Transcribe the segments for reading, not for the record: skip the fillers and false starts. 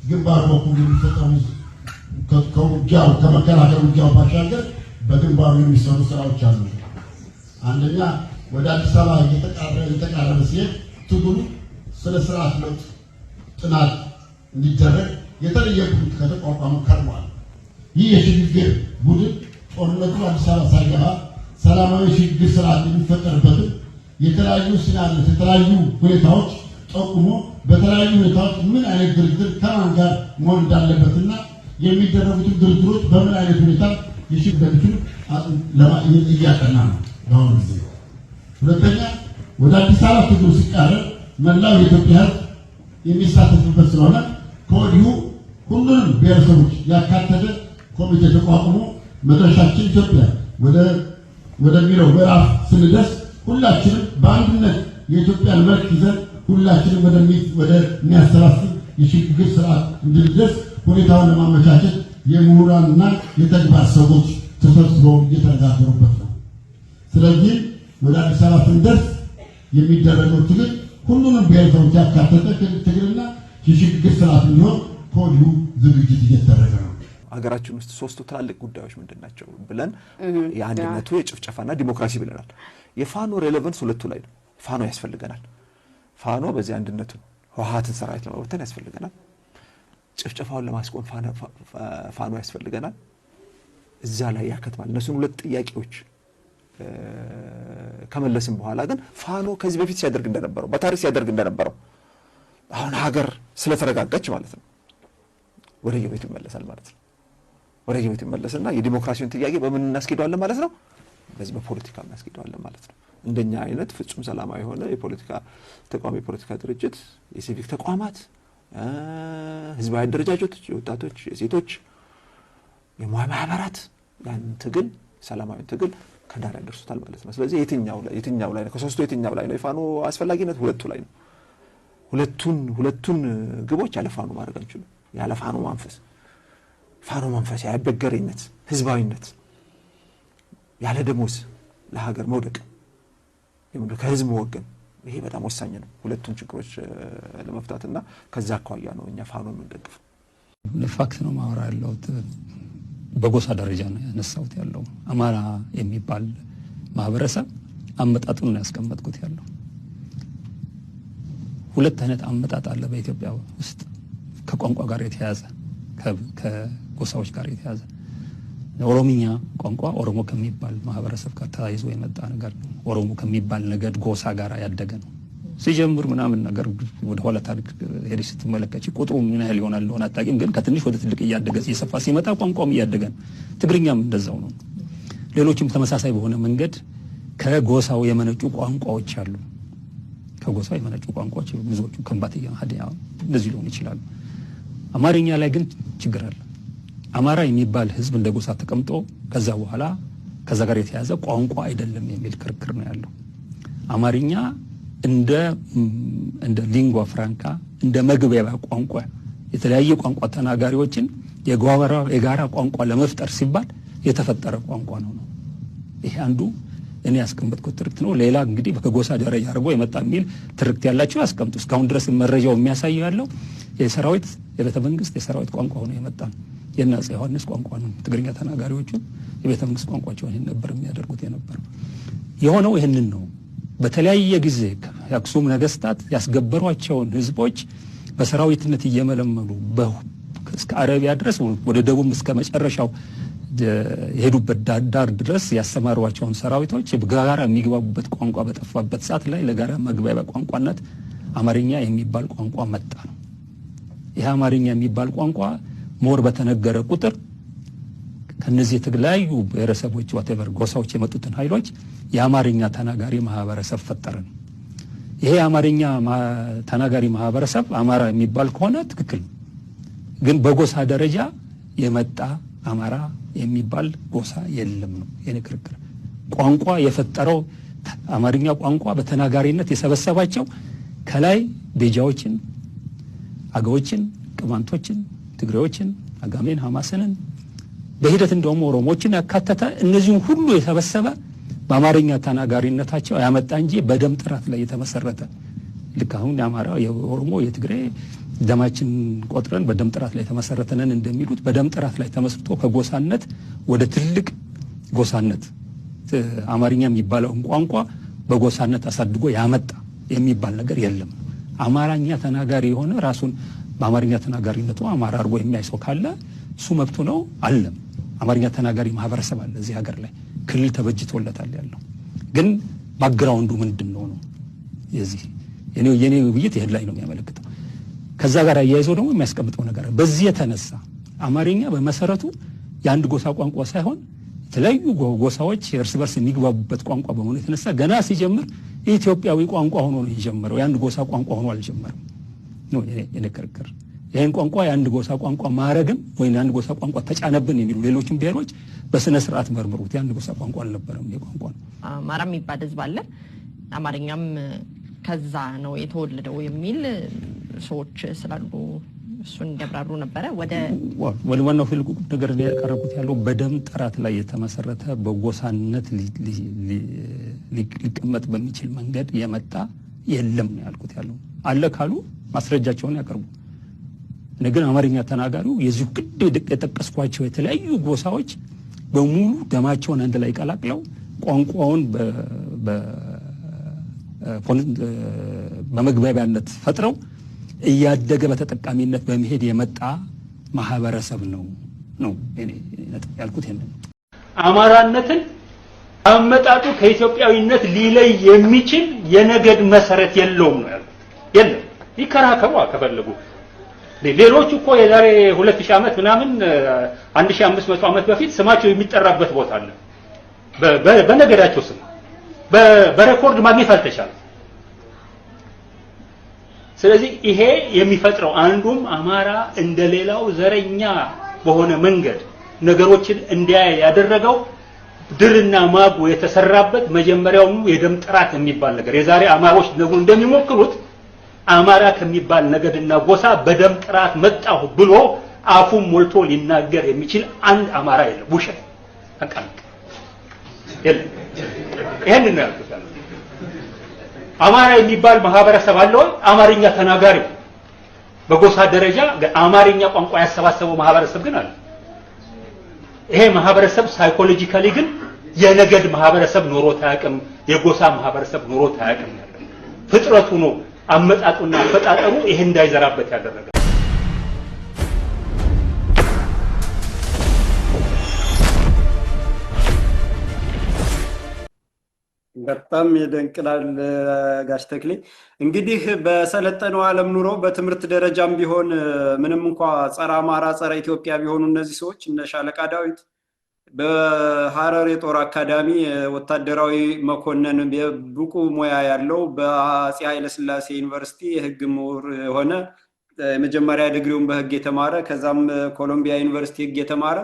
ግንባር በኩል የሚፈጠሩ ከውጊያው ከመከላከል ውጊያው ባሻገር በግንባሩ የሚሰሩ ስራዎች አሉ። አንደኛ ወደ አዲስ አበባ እየተቃረበ ሲሄድ ትግሉ ስለ ስርዓት ለውጥ ጥናት እንዲደረግ የተለየ ቡድን ከተቋቋመ ከርሟል። ይህ የሽግግር ቡድን ጦርነቱ አዲስ አበባ ሳይገባ ሰላማዊ ሽግግር ስርዓት የሚፈጠርበትን የተለያዩ ሲናሪዎች የተለያዩ ሁኔታዎች ጠቁሞ በተለያዩ ሁኔታዎች ምን አይነት ድርድር ከማን ጋር መሆን እንዳለበትና የሚደረጉትን ድርድሮች በምን አይነት ሁኔታ የሽግግሩን እያጠና ነው በአሁኑ ጊዜ። ሁለተኛ ወደ አዲስ አበባ ትግሉ ሲቃረብ መላው የኢትዮጵያ ሕዝብ የሚሳተፍበት ስለሆነ ከወዲሁ ሁሉንም ብሔረሰቦች ያካተተ ኮሚቴ ተቋቁሞ መድረሻችን ኢትዮጵያ ወደሚለው ምዕራፍ ስንደርስ ሁላችንም በአንድነት የኢትዮጵያን መልክ ይዘን ሁላችንም ወደሚያሰባስብ የሽግግር ስርዓት እንድንደርስ ሁኔታውን ለማመቻቸት የምሁራንና የተግባር ሰዎች ተሰብስበው እየተነጋገሩበት ነው። ስለዚህ ወደ አዲስ አበባ ስንደርስ የሚደረገው ትግል ሁሉንም ብሔረሰቦች ያካተተ ትግልና የሽግግር ስርዓት እንዲሆን ከወዲሁ ዝግጅት እየተደረገ ነው። ሀገራችን ውስጥ ሶስቱ ትላልቅ ጉዳዮች ምንድናቸው ብለን የአንድነቱ የጭፍጨፋና ዲሞክራሲ ብለናል። የፋኖ ሬሌቫንስ ሁለቱ ላይ ነው። ፋኖ ያስፈልገናል። ፋኖ በዚህ አንድነቱ ህወሓትን ሰራዊት ለመበተን ያስፈልገናል። ጭፍጨፋውን ለማስቆም ፋኖ ያስፈልገናል። እዛ ላይ ያከትማል። እነሱን ሁለት ጥያቄዎች ከመለስን በኋላ ግን ፋኖ ከዚህ በፊት ሲያደርግ እንደነበረው በታሪክ ሲያደርግ እንደነበረው አሁን ሀገር ስለተረጋጋች ማለት ነው ወደ የቤቱ ይመለሳል ማለት ነው። ወደ የቤቱ ይመለስና የዲሞክራሲውን ጥያቄ በምን እናስኬደዋለን ማለት ነው? በዚህ በፖለቲካ እናስኬደዋለን ማለት ነው። እንደኛ አይነት ፍጹም ሰላማዊ የሆነ የፖለቲካ ተቋም የፖለቲካ ድርጅት የሲቪክ ተቋማት ህዝባዊ አደረጃጀቶች የወጣቶች የሴቶች የሙያ ማህበራት ያን ትግል ሰላማዊ ትግል ከዳር ያደርሱታል ማለት ነው። ስለዚህ የትኛው ላይ ነው ከሶስቱ የትኛው ላይ ነው የፋኖ አስፈላጊነት? ሁለቱ ላይ ነው። ሁለቱን ግቦች ያለ ፋኖ ማድረግ አንችልም። ያለ ፋኖ መንፈስ ያበገረኝነት ህዝባዊነት ያለ ደሞዝ ለሀገር መውደቅ ከህዝብ ወገን ይሄ በጣም ወሳኝ ነው ሁለቱን ችግሮች ለመፍታትና ከዛ አኳያ ነው እኛ ፋኖ የምንደግፈው። ለፋክት ነው ማወራ ያለው በጎሳ ደረጃ ነው ያነሳውት ያለው አማራ የሚባል ማህበረሰብ አመጣጡን ነው ያስቀመጥኩት ያለው። ሁለት አይነት አመጣጥ አለ በኢትዮጵያ ውስጥ ከቋንቋ ጋር የተያያዘ ከጎሳዎች ጋር የተያያዘ። ኦሮሚኛ ቋንቋ ኦሮሞ ከሚባል ማህበረሰብ ጋር ተያይዞ የመጣ ነገር ነው። ኦሮሞ ከሚባል ነገድ ጎሳ ጋር ያደገ ነው። ሲጀምር ምናምን ነገር ወደ ኋላ ታሪክ ሄደሽ ስትመለከቺ ቁጥሩ ምን ያህል ይሆናል ለሆነ አጣቂም ግን ከትንሽ ወደ ትልቅ እያደገ እየሰፋ ሲመጣ ቋንቋውም እያደገ ነው። ትግርኛም እንደዛው ነው። ሌሎችም ተመሳሳይ በሆነ መንገድ ከጎሳው የመነጩ ቋንቋዎች አሉ። ከጎሳው የመነጩ ቋንቋዎች ብዙዎቹ ከምባታኛ ሀዲያ እንደዚህ ሊሆን ይችላል። አማርኛ ላይ ግን ችግር አለ። አማራ የሚባል ህዝብ እንደ ጎሳ ተቀምጦ ከዛ በኋላ ከዛ ጋር የተያዘ ቋንቋ አይደለም የሚል ክርክር ነው ያለው። አማርኛ እንደ ሊንጓ ፍራንካ እንደ መግቢያ ቋንቋ የተለያየ ቋንቋ ተናጋሪዎችን የጋራ ቋንቋ ለመፍጠር ሲባል የተፈጠረ ቋንቋ ነው። ይሄ አንዱ እኔ ያስቀምጥኩት ትርክት ነው። ሌላ እንግዲህ በጎሳ ደረጃ አድርጎ የመጣ የሚል ትርክት ያላቸው ያስቀምጡ። እስካሁን ድረስ መረጃው የሚያሳየው ያለው የሰራዊት የቤተ መንግስት የሰራዊት ቋንቋ ሆኖ የመጣ ነው። የናጽ ዮሐንስ ቋንቋ ነው። ትግርኛ ተናጋሪዎቹ የቤተ መንግስት ቋንቋቸው ይሄን ነበር የሚያደርጉት የነበረው። የሆነው ይሄንን ነው። በተለያየ ጊዜ የአክሱም ነገስታት ያስገበሯቸውን ህዝቦች በሰራዊትነት እየመለመሉ እስከ አረቢያ ድረስ ወደ ደቡብ እስከ መጨረሻው የሄዱበት ዳር ድረስ ያሰማሯቸውን ሰራዊቶች በጋራ የሚግባቡበት ቋንቋ በጠፋበት ሰዓት ላይ ለጋራ መግባቢያ ቋንቋነት አማርኛ የሚባል ቋንቋ መጣ ነው። ይሄ አማርኛ የሚባል ቋንቋ ሞር በተነገረ ቁጥር ከነዚህ የተለያዩ ብሔረሰቦች whatever ጎሳዎች የመጡትን ኃይሎች የአማርኛ ተናጋሪ ማህበረሰብ ፈጠረን። ይሄ የአማርኛ ተናጋሪ ማህበረሰብ አማራ የሚባል ከሆነ ትክክል፣ ግን በጎሳ ደረጃ የመጣ አማራ የሚባል ጎሳ የለም ነው የኔ ክርክር። ቋንቋ የፈጠረው አማርኛ ቋንቋ በተናጋሪነት የሰበሰባቸው ከላይ ቤጃዎችን፣ አገዎችን፣ ቅማንቶችን፣ ትግሬዎችን፣ አጋሜን፣ ሐማስንን በሂደት እንደውም ኦሮሞችን ያካተተ እነዚህን ሁሉ የሰበሰበ በአማርኛ ተናጋሪነታቸው ያመጣ እንጂ በደም ጥራት ላይ የተመሰረተ ልክ አሁን የአማራ የኦሮሞ የትግሬ ደማችን ቆጥረን በደም ጥራት ላይ ተመሰረተነን እንደሚሉት በደም ጥራት ላይ ተመስርቶ ከጎሳነት ወደ ትልቅ ጎሳነት አማርኛ የሚባለውን ቋንቋ በጎሳነት አሳድጎ ያመጣ የሚባል ነገር የለም። አማርኛ ተናጋሪ የሆነ ራሱን በአማርኛ ተናጋሪነቱ አማራ አድርጎ የሚያይ ሰው ካለ እሱ መብቱ ነው አለም። አማርኛ ተናጋሪ ማህበረሰብ አለ እዚህ ሀገር ላይ ክልል ተበጅቶለታል ያለው። ግን ባክግራውንዱ ምንድነው ነው የዚህ የኔ ውይይት ይሄድ ላይ ነው የሚያመለክተው። ከዛ ጋር አያይዘው ደግሞ የሚያስቀምጠው ነገር በዚህ የተነሳ አማርኛ በመሰረቱ የአንድ ጎሳ ቋንቋ ሳይሆን የተለያዩ ጎሳዎች እርስ በርስ የሚግባቡበት ቋንቋ በመሆኑ የተነሳ ገና ሲጀምር ኢትዮጵያዊ ቋንቋ ሆኖ ነው የጀመረው። የአንድ ጎሳ ቋንቋ ሆኖ አልጀመረም ነው የነከርከር። ይሄን ቋንቋ የአንድ ጎሳ ቋንቋ ማረግም ወይ የአንድ ጎሳ ቋንቋ ተጫነብን የሚሉ ሌሎችም ብሔሮች በስነ ስርዓት መርምሩት። የአንድ ጎሳ ቋንቋ አልነበረም ይሄ ቋንቋ ነው። አማራ የሚባል ህዝብ አለ፣ አማርኛም ከዛ ነው የተወለደው የሚል ሰዎች ስላሉ እሱን ያብራሩ ነበረ። ወደ ዋናው ፍልቁ ነገር ያቀረቡት ያለው በደም ጥራት ላይ የተመሰረተ በጎሳነት ሊቀመጥ በሚችል መንገድ የመጣ የለም ነው ያልኩት። ያለው አለ ካሉ ማስረጃቸውን ያቀርቡ። ነገር አማርኛ ተናጋሪው የዚህ ቅድ የጠቀስኳቸው የተለያዩ ጎሳዎች በሙሉ ደማቸውን አንድ ላይ ቀላቅለው ቋንቋውን በመግባቢያነት ፈጥረው እያደገ በተጠቃሚነት በመሄድ የመጣ ማህበረሰብ ነው እኔ ያልኩት። ይሄን አማራነትን አመጣጡ ከኢትዮጵያዊነት ሊለይ የሚችል የነገድ መሰረት የለውም ነው ያልኩት። የለም ይከራከሩ ከፈለጉ። ሌሎች እኮ የዛሬ 2000 ዓመት ምናምን 1500 ዓመት በፊት ስማቸው የሚጠራበት ቦታ አለ። በነገዳቸው ስም በሬኮርድ ማግኘት አልተቻለም። ስለዚህ ይሄ የሚፈጥረው አንዱም አማራ እንደሌላው ዘረኛ በሆነ መንገድ ነገሮችን እንዲያይ ያደረገው ድርና ማጉ የተሰራበት መጀመሪያውኑ የደም ጥራት የሚባል ነገር የዛሬ አማሮች ነው እንደሚሞክሩት አማራ ከሚባል ነገድና ጎሳ በደም ጥራት መጣሁ ብሎ አፉን ሞልቶ ሊናገር የሚችል አንድ አማራ የለም። ውሸት ተቀምጥ የለም። ይሄን ነው ያልኩት። አማራ የሚባል ማህበረሰብ አለ ወይ? አማርኛ ተናጋሪ በጎሳ ደረጃ አማርኛ ቋንቋ ያሰባሰበው ማህበረሰብ ግን አለ። ይሄ ማህበረሰብ ሳይኮሎጂካሊ ግን የነገድ ማህበረሰብ ኖሮት አያውቅም፣ የጎሳ ማህበረሰብ ኖሮት አያውቅም። ፍጥረቱ ነው አመጣጡና አፈጣጠሩ ይሄ እንዳይዘራበት ያደረገ። በጣም ይደንቅላል ጋሽ ተክሌ። እንግዲህ በሰለጠነው ዓለም ኑሮ በትምህርት ደረጃም ቢሆን ምንም እንኳን ጸረ አማራ ጸረ ኢትዮጵያ ቢሆኑ እነዚህ ሰዎች እነ ሻለቃ ዳዊት በሐረር የጦር አካዳሚ ወታደራዊ መኮንን ብቁ ሙያ ያለው በአፄ ኃይለ ሥላሴ ዩኒቨርሲቲ የህግ ምሁር ሆነ የመጀመሪያ ዲግሪውን በህግ የተማረ ከዛም ኮሎምቢያ ዩኒቨርሲቲ ህግ የተማረ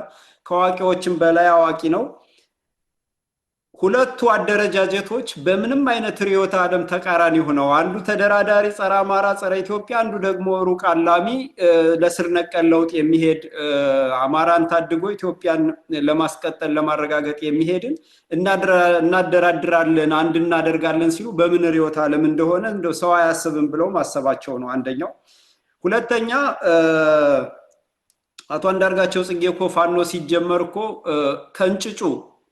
ከዋቂዎችም በላይ አዋቂ ነው። ሁለቱ አደረጃጀቶች በምንም አይነት ርዕዮተ ዓለም ተቃራኒ ሆነው አንዱ ተደራዳሪ ጸረ አማራ ጸረ ኢትዮጵያ፣ አንዱ ደግሞ ሩቅ አላሚ ለስር ነቀል ለውጥ የሚሄድ አማራን ታድጎ ኢትዮጵያን ለማስቀጠል ለማረጋገጥ የሚሄድን እናደራድራለን አንድ እናደርጋለን ሲሉ በምን ርዕዮተ ዓለም እንደሆነ እንደው ሰው አያስብም ብለው ማሰባቸው ነው አንደኛው። ሁለተኛ አቶ አንዳርጋቸው ጽጌ እኮ ፋኖ ሲጀመር እኮ ከንጭጩ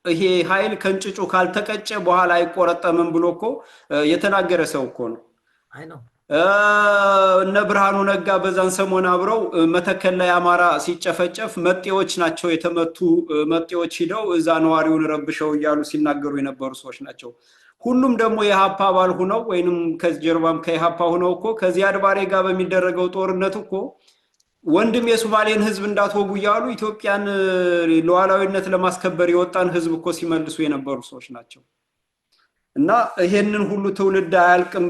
ይሄ ኃይል ከንጭጩ ካልተቀጨ በኋላ አይቆረጠምም ብሎ እኮ የተናገረ ሰው እኮ ነው። አይ ነው እነ ብርሃኑ ነጋ በዛን ሰሞን አብረው መተከል ላይ አማራ ሲጨፈጨፍ መጤዎች ናቸው የተመቱ መጤዎች ሂደው እዛ ነዋሪውን ረብሸው እያሉ ሲናገሩ የነበሩ ሰዎች ናቸው። ሁሉም ደግሞ የሃፓ አባል ሆነው ወይንም ከጀርባም ከሃፓ ሆነው እኮ ከዚህ አድባሬ ጋር በሚደረገው ጦርነት እኮ ወንድም የሶማሌን ህዝብ እንዳትወጉ ያሉ ኢትዮጵያን ሉዓላዊነት ለማስከበር የወጣን ህዝብ እኮ ሲመልሱ የነበሩ ሰዎች ናቸው። እና ይሄንን ሁሉ ትውልድ አያውቅም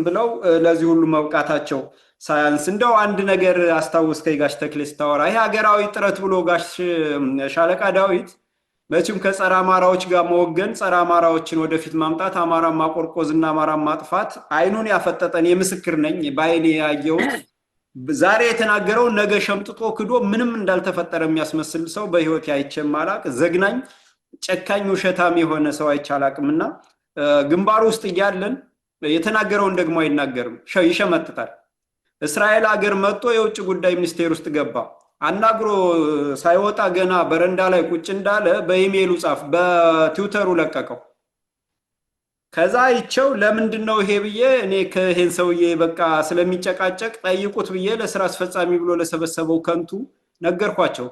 ብለው ለዚህ ሁሉ መብቃታቸው ሳያንስ እንደው አንድ ነገር አስታውስከኝ ጋሽ ተክሌ ስታወራ ይሄ ሀገራዊ ጥረት ብሎ ጋሽ ሻለቃ ዳዊት መቼም ከጸረ አማራዎች ጋር መወገን ጸረ አማራዎችን ወደፊት ማምጣት አማራን ማቆርቆዝና አማራን ማጥፋት አይኑን ያፈጠጠን የምስክር ነኝ ባይኔ ያየሁት ዛሬ የተናገረው ነገ ሸምጥጦ ክዶ ምንም እንዳልተፈጠረ የሚያስመስል ሰው በህይወት አይቼም ማላቅ ዘግናኝ ጨካኝ ውሸታም የሆነ ሰው አይቻላቅምና ግንባር ውስጥ እያለን የተናገረውን ደግሞ አይናገርም፣ ይሸመጥጣል። እስራኤል ሀገር መጥቶ የውጭ ጉዳይ ሚኒስቴር ውስጥ ገባ። አናግሮ ሳይወጣ ገና በረንዳ ላይ ቁጭ እንዳለ በኢሜይሉ ጻፍ፣ በትዊተሩ ለቀቀው። ከዛ ይቸው ለምንድነው ይሄ ብዬ እኔ ከይሄን ሰውዬ በቃ ስለሚጨቃጨቅ ጠይቁት ብዬ ለስራ አስፈጻሚ ብሎ ለሰበሰበው ከንቱ ነገርኳቸው።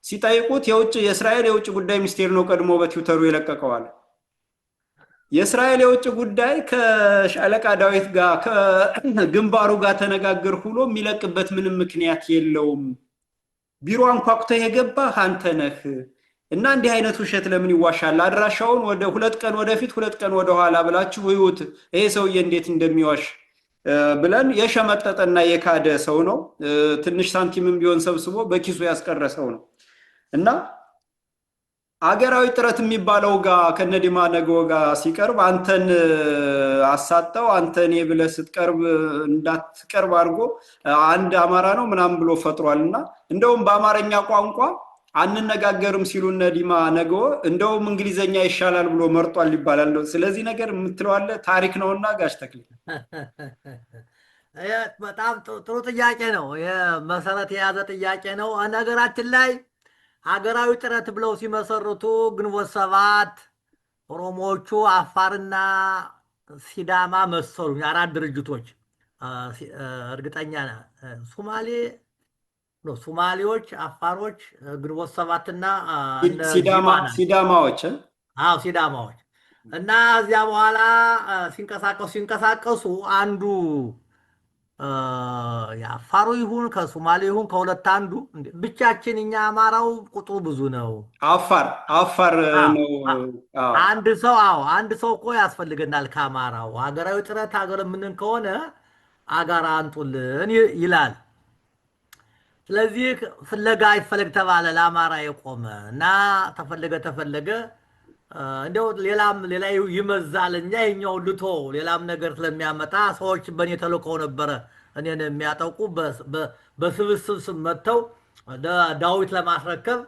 ሲጠይቁት የእስራኤል የውጭ ጉዳይ ሚኒስቴር ነው ቀድሞ በትዊተሩ የለቀቀዋል። የእስራኤል የውጭ ጉዳይ ከሻለቃ ዳዊት ጋር ከግንባሩ ጋር ተነጋገር ሁሎ የሚለቅበት ምንም ምክንያት የለውም። ቢሮ አንኳኩተ የገባህ አንተ ነህ እና እንዲህ አይነት ውሸት ለምን ይዋሻል? አድራሻውን ወደ 2 ቀን ወደፊት 2 ቀን ወደ ኋላ ብላችሁ ይዩት ይሄ ሰውዬ እንዴት እንደሚዋሽ ብለን የሸመጠጠና የካደ ሰው ነው። ትንሽ ሳንቲምም ቢሆን ሰብስቦ በኪሱ ያስቀረ ሰው ነው እና አገራዊ ጥረት የሚባለው ጋር ከነዲማ ነገው ጋር ሲቀርብ አንተን አሳጣው አንተኔ ብለህ ስትቀርብ እንዳትቀርብ አድርጎ አንድ አማራ ነው ምናምን ብሎ ፈጥሯልና እንደውም በአማርኛ ቋንቋ አንነጋገርም ሲሉ ነዲማ ነገው እንደውም እንግሊዘኛ ይሻላል ብሎ መርጧል ይባላል። ስለዚህ ነገር የምትለዋለ ታሪክ ነውና ጋሽ ተክሌ በጣም ጥሩ ጥያቄ ነው። የመሰረት የያዘ ጥያቄ ነው። ነገራችን ላይ ሀገራዊ ጥረት ብለው ሲመሰርቱ ግንቦት ሰባት ኦሮሞዎቹ አፋርና ሲዳማ መሰሉ 4 ድርጅቶች እርግጠኛ ሶማሌዎች፣ አፋሮች፣ ግንቦት ሰባትና ሲዳማዎች እና እዚያ በኋላ ሲንቀሳቀሱ አንዱ የአፋሩ ይሁን ከሶማሌ ይሁን ከሁለት አንዱ ብቻችን እኛ አማራው ቁጥሩ ብዙ ነው። አፋር ነው። አንድ ሰው እኮ ያስፈልገናል ከአማራው ሀገራዊ ጥረት ሀገር ምንን ከሆነ አጋራ አንጡልን ይላል። ስለዚህ ፍለጋ ይፈለግ ተባለ ለአማራ የቆመ እና ተፈለገ እንደው ሌላ ይመዛል እንጂ ይሄኛው ልቶ ሌላም ነገር ስለሚያመጣ ሰዎች በኔ ተልከው ነበረ እኔን የሚያጠቁ በስብስብ ስም መተው ዳዊት ለማስረከብ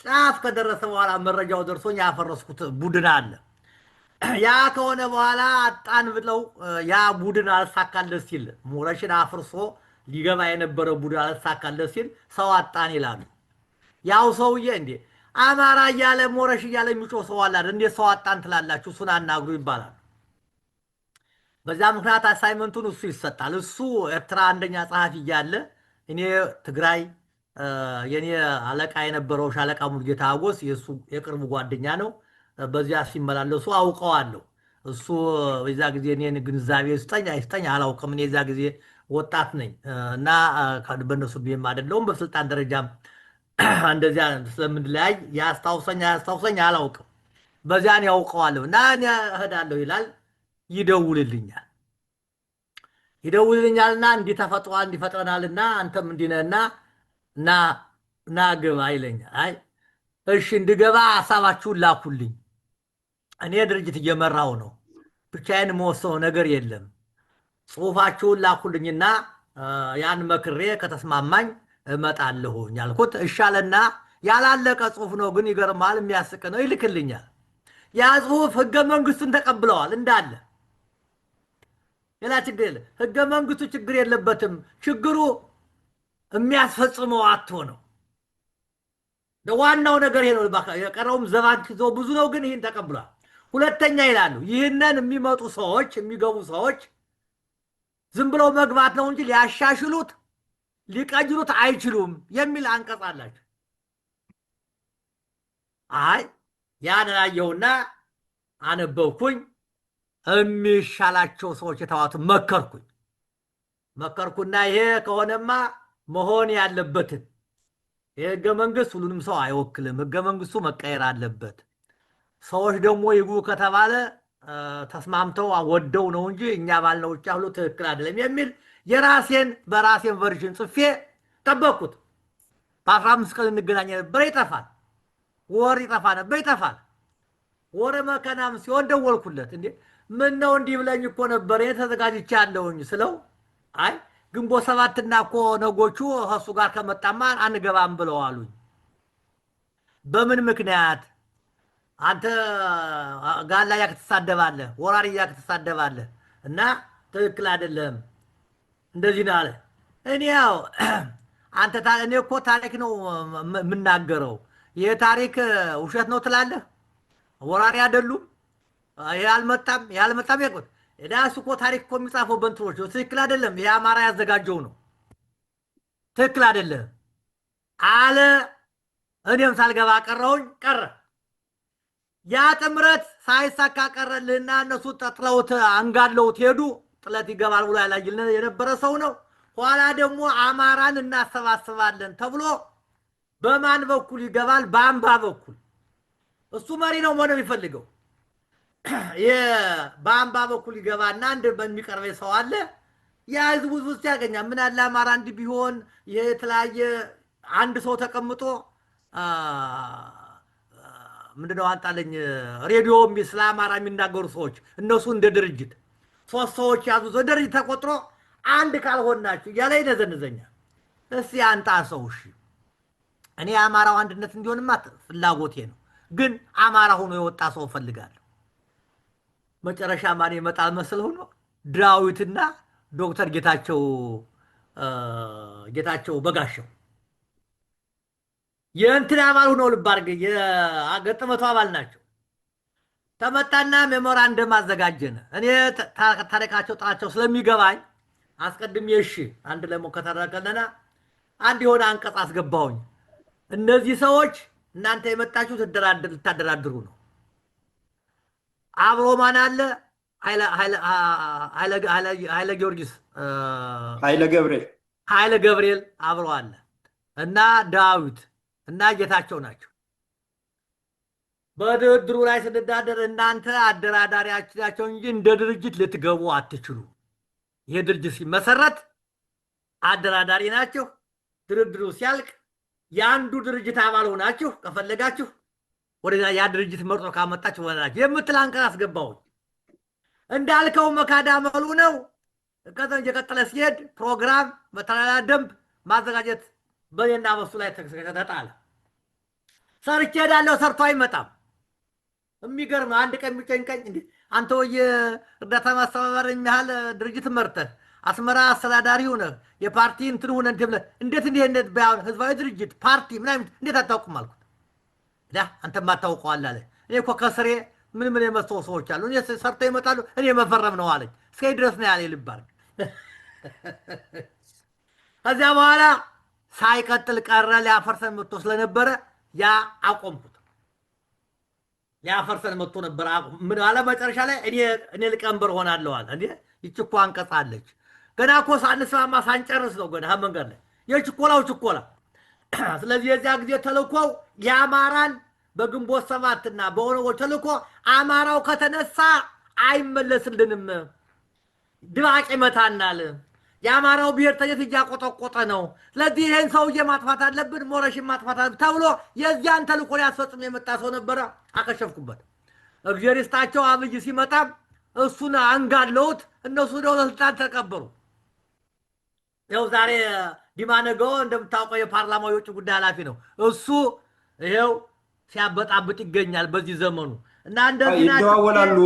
ጫፍ ከደረሰ በኋላ መረጃው ደርሶኝ ያፈረስኩት ቡድን አለ። ያ ከሆነ በኋላ አጣን ብለው ያ ቡድን አልሳካለት ሲል ሞረሽን አፍርሶ ሊገባ የነበረው ቡድን አልሳካለት ሲል ሰው አጣን ይላሉ። ያው ሰውዬ እንዴ አማራ እያለ ሞረሽ እያለ የሚጮህ ሰው አለ አይደል? እንዴት ሰው አጣን ትላላችሁ? እሱን አናግሩ ይባላል። በዛ ምክንያት አሳይመንቱን እሱ ይሰጣል። እሱ ኤርትራ አንደኛ ጸሐፊ እያለ እኔ ትግራይ የኔ አለቃ የነበረው ሻለቃ ሙልጌታ አጎስ የሱ የቅርብ ጓደኛ ነው። በዚያ ሲመላለሱ አውቀዋለሁ። እሱ በዛ ጊዜ እኔን ግንዛቤ ይስጠኝ አላውቅም። እኔ የዛ ጊዜ ወጣት ነኝ እና በእነሱ ቢም አይደለሁም በስልጣን ደረጃም እንደዚያ ስለምንለያይ ያስታውሰኝ አላውቅም። በዚያን ያውቀዋለሁ እና እኔ እሄዳለሁ ይላል። ይደውልልኛልና እንዲህ ተፈጥሯል እንዲፈጥረናልና አንተም እንዲነህና ና ግባ ይለኛል። አይ እሺ እንድገባ ሀሳባችሁን ላኩልኝ። እኔ ድርጅት እየመራው ነው፣ ብቻዬን መወሰው ነገር የለም። ጽሁፋችሁን ላኩልኝና ያን መክሬ ከተስማማኝ እመጣለሁኝ አልኩት። እሻለና ያላለቀ ጽሁፍ ነው ግን ይገርማል፣ የሚያስቅ ነው። ይልክልኛል። ያ ጽሁፍ ህገ መንግስቱን ተቀብለዋል እንዳለ። ሌላ ችግር የለ። ህገ መንግስቱ ችግር የለበትም። ችግሩ የሚያስፈጽመው አቶ ነው። ዋናው ነገር ይሄ ነው። የቀረውም ዘባን ይዞ ብዙ ነው፣ ግን ይህን ተቀብሏል። ሁለተኛ ይላሉ ይህንን የሚመጡ ሰዎች የሚገቡ ሰዎች ዝም ብለው መግባት ነው እንጂ ሊያሻሽሉት ሊቀጅሩት አይችሉም የሚል አንቀጽ አላቸው። አይ ያን አየሁና አነበብኩኝ። የሚሻላቸው ሰዎች የተዋቱ መከርኩና ይሄ ከሆነማ መሆን ያለበትን የህገ መንግስት ሁሉንም ሰው አይወክልም፣ ህገ መንግስቱ መቀየር አለበት። ሰዎች ደግሞ ይግቡ ከተባለ ተስማምተው ወደው ነው እንጂ እኛ ባልነው ብቻ ሁሉ ትክክል አይደለም የሚል የራሴን ቨርዥን ጽፌ ጠበቅኩት። በ15 ቀን እንገናኝ ነበር፣ ይጠፋል። ወር ይጠፋል። ወረ መከናም ሲሆን ደወልኩለት። እንዴ ምን ነው እንዲህ ብለኝ እኮ ነበር ተዘጋጅቻለሁኝ ስለው አይ ግንቦት ሰባትና እኮ ነጎቹ እሱ ጋር ከመጣማ አንገባም ብለው አሉኝ። በምን ምክንያት? አንተ ጋላ ያክ ተሳደባለህ፣ ወራሪ ያክ ተሳደባለህ፣ እና ትክክል አይደለም እንደዚህ ነው አለ። እኔ ያው አንተ እኔ እኮ ታሪክ ነው የምናገረው። ይሄ ታሪክ ውሸት ነው ትላለህ? ወራሪ አይደሉም። ይሄ አልመጣም ያልኩት እዳሱ እኮ ታሪክ እኮ የሚጻፈው በእንትኖች ነው። ትክክል አይደለም። ይሄ አማራ ያዘጋጀው ነው። ትክክል አይደለም አለ። እኔም ሳልገባ ቀረሁኝ። ቀረ ያ ጥምረት ሳይሳካ ቀረልህና እነሱ ጥለውት አንጋለውት ሄዱ። ጥለት ይገባል ብሎ ያላየልን የነበረ ሰው ነው። ኋላ ደግሞ አማራን እናሰባስባለን ተብሎ በማን በኩል ይገባል? በአምባ በኩል። እሱ መሪ ነው መሆን የሚፈልገው። በአምባ በኩል ይገባና አንድ በሚቀርበኝ ሰው አለ። ያ ህዝቡ ውስጥ ያገኛል። ምን አለ አማራ እንዲህ ቢሆን የተለያየ አንድ ሰው ተቀምጦ ምንድነው አንጣለኝ ሬዲዮ ስለ አማራ የሚናገሩ ሰዎች እነሱ እንደ ድርጅት 3 ሰዎች ያዙ ድርጅት ተቆጥሮ አንድ ካልሆናችሁ እያለ ይነዘንዘኛል። እስቲ አንጣ ሰው እሺ፣ እኔ የአማራው አንድነት እንዲሆንማ ፍላጎቴ ነው፣ ግን አማራ ሆኖ የወጣ ሰው እፈልጋለሁ። መጨረሻ ማን ይመጣል መስለው ነው? ዳዊትና ዶክተር ጌታቸው በጋሻው የእንትን አባል ሆነው ልብ አድርገህ የገጠመቱ አባል ናቸው። ተመጣና ሜሞራንደም አዘጋጀን። እኔ ታሪካቸው ጥራቸው ስለሚገባኝ አስቀድሜ እሺ አንድ ላይ ከተደረገለና አንድ የሆነ አንቀጽ አስገባሁኝ። እነዚህ ሰዎች እናንተ የመጣችሁ ልታደራድሩ ነው። አብሮ ማን አለ? ኃይለ ጊዮርጊስ ኃይለ ገብርኤል አብሮ አለ እና ዳዊት እና ጌታቸው ናቸው። በድርድሩ ላይ ስንዳደር እናንተ አደራዳሪያችሁ እንጂ እንደ ድርጅት ልትገቡ አትችሉ። ይሄ ድርጅት ሲመሰረት አደራዳሪ ናችሁ። ድርድሩ ሲያልቅ የአንዱ ድርጅት አባል ሆናችሁ ከፈለጋችሁ ወደዛ ያ ድርጅት መርጦ ካመጣችሁ ወላችሁ የምትል አንቀጽ አስገባው። እንዳልከው መካዳመሉ ነው። ከዛን የቀጠለ ሲሄድ ፕሮግራም መተዳደሪያ ደንብ ማዘጋጀት በእኔና በሱ ላይ ተጣለ። ሰርቼ ሄዳለሁ፣ ሰርቶ አይመጣም። የሚገርም አንድ ቀን የሚጨንቀኝ እንዴ አንተ ወይ እርዳታ ማስተባበር የሚያህል ድርጅት መርተህ አስመራ አስተዳዳሪ ሆነህ የፓርቲ እንትን ሆነህ እንዴት ባይሆን ህዝባዊ ድርጅት ፓርቲ ምናምን እንዴት አታውቁም አልኩት። አንተማ ታውቀዋለህ አለ። እኔ እኮ ከስሬ ምን የመሰሉ ሰዎች አሉ፣ እኔ ሰርተው ይመጣሉ፣ እኔ መፈረም ነው አለኝ። እስከ ድረስ ነው ያለ ልባል። ከዚያ በኋላ ሳይቀጥል ቀረ። ሊያፈርሰን መጥቶ ስለነበረ ያ አቆምኩት። ሊያፈርሰን መጥቶ ነበር። ምን አለ መጨረሻ ላይ እኔ ሊቀመንበር ሆናለሁ አለ። እንዴ ይቺ እኮ አንቀጽ አለች። ገና እኮ ሳንስማማ ሳንጨርስ ነው ገና መንገድ ላይ የችኮላ። ስለዚህ የዚያ ጊዜ ተልኮው የአማራን በግንቦት 7ና በኦነጎች ተልኮ አማራው ከተነሳ አይመለስልንም፣ ድባቅ ይመታናል፣ የአማራው ብሔርተኝነት እያቆጠቆጠ ነው፣ ስለዚህ ይህን ሰውዬ ማጥፋት አለብን፣ ሞረሽን ማጥፋት አለብን ተብሎ የዚያን ተልኮ ሊያስፈጽም የመጣ ሰው ነበረ። አከሸፍኩበት። እግዚአብሔር ይስጣቸው። አብይ ሲመጣ እሱን አንጋለውት እነሱ ደው ለስልጣን ተቀበሩ። ያው ዛሬ ዲማ ነገው እንደምታውቀው የፓርላማው የውጭ ጉዳይ ኃላፊ ነው። እሱ ይሄው ሲያበጣብጥ ይገኛል በዚህ ዘመኑ እና እንደዚህ ይደዋወላሉ።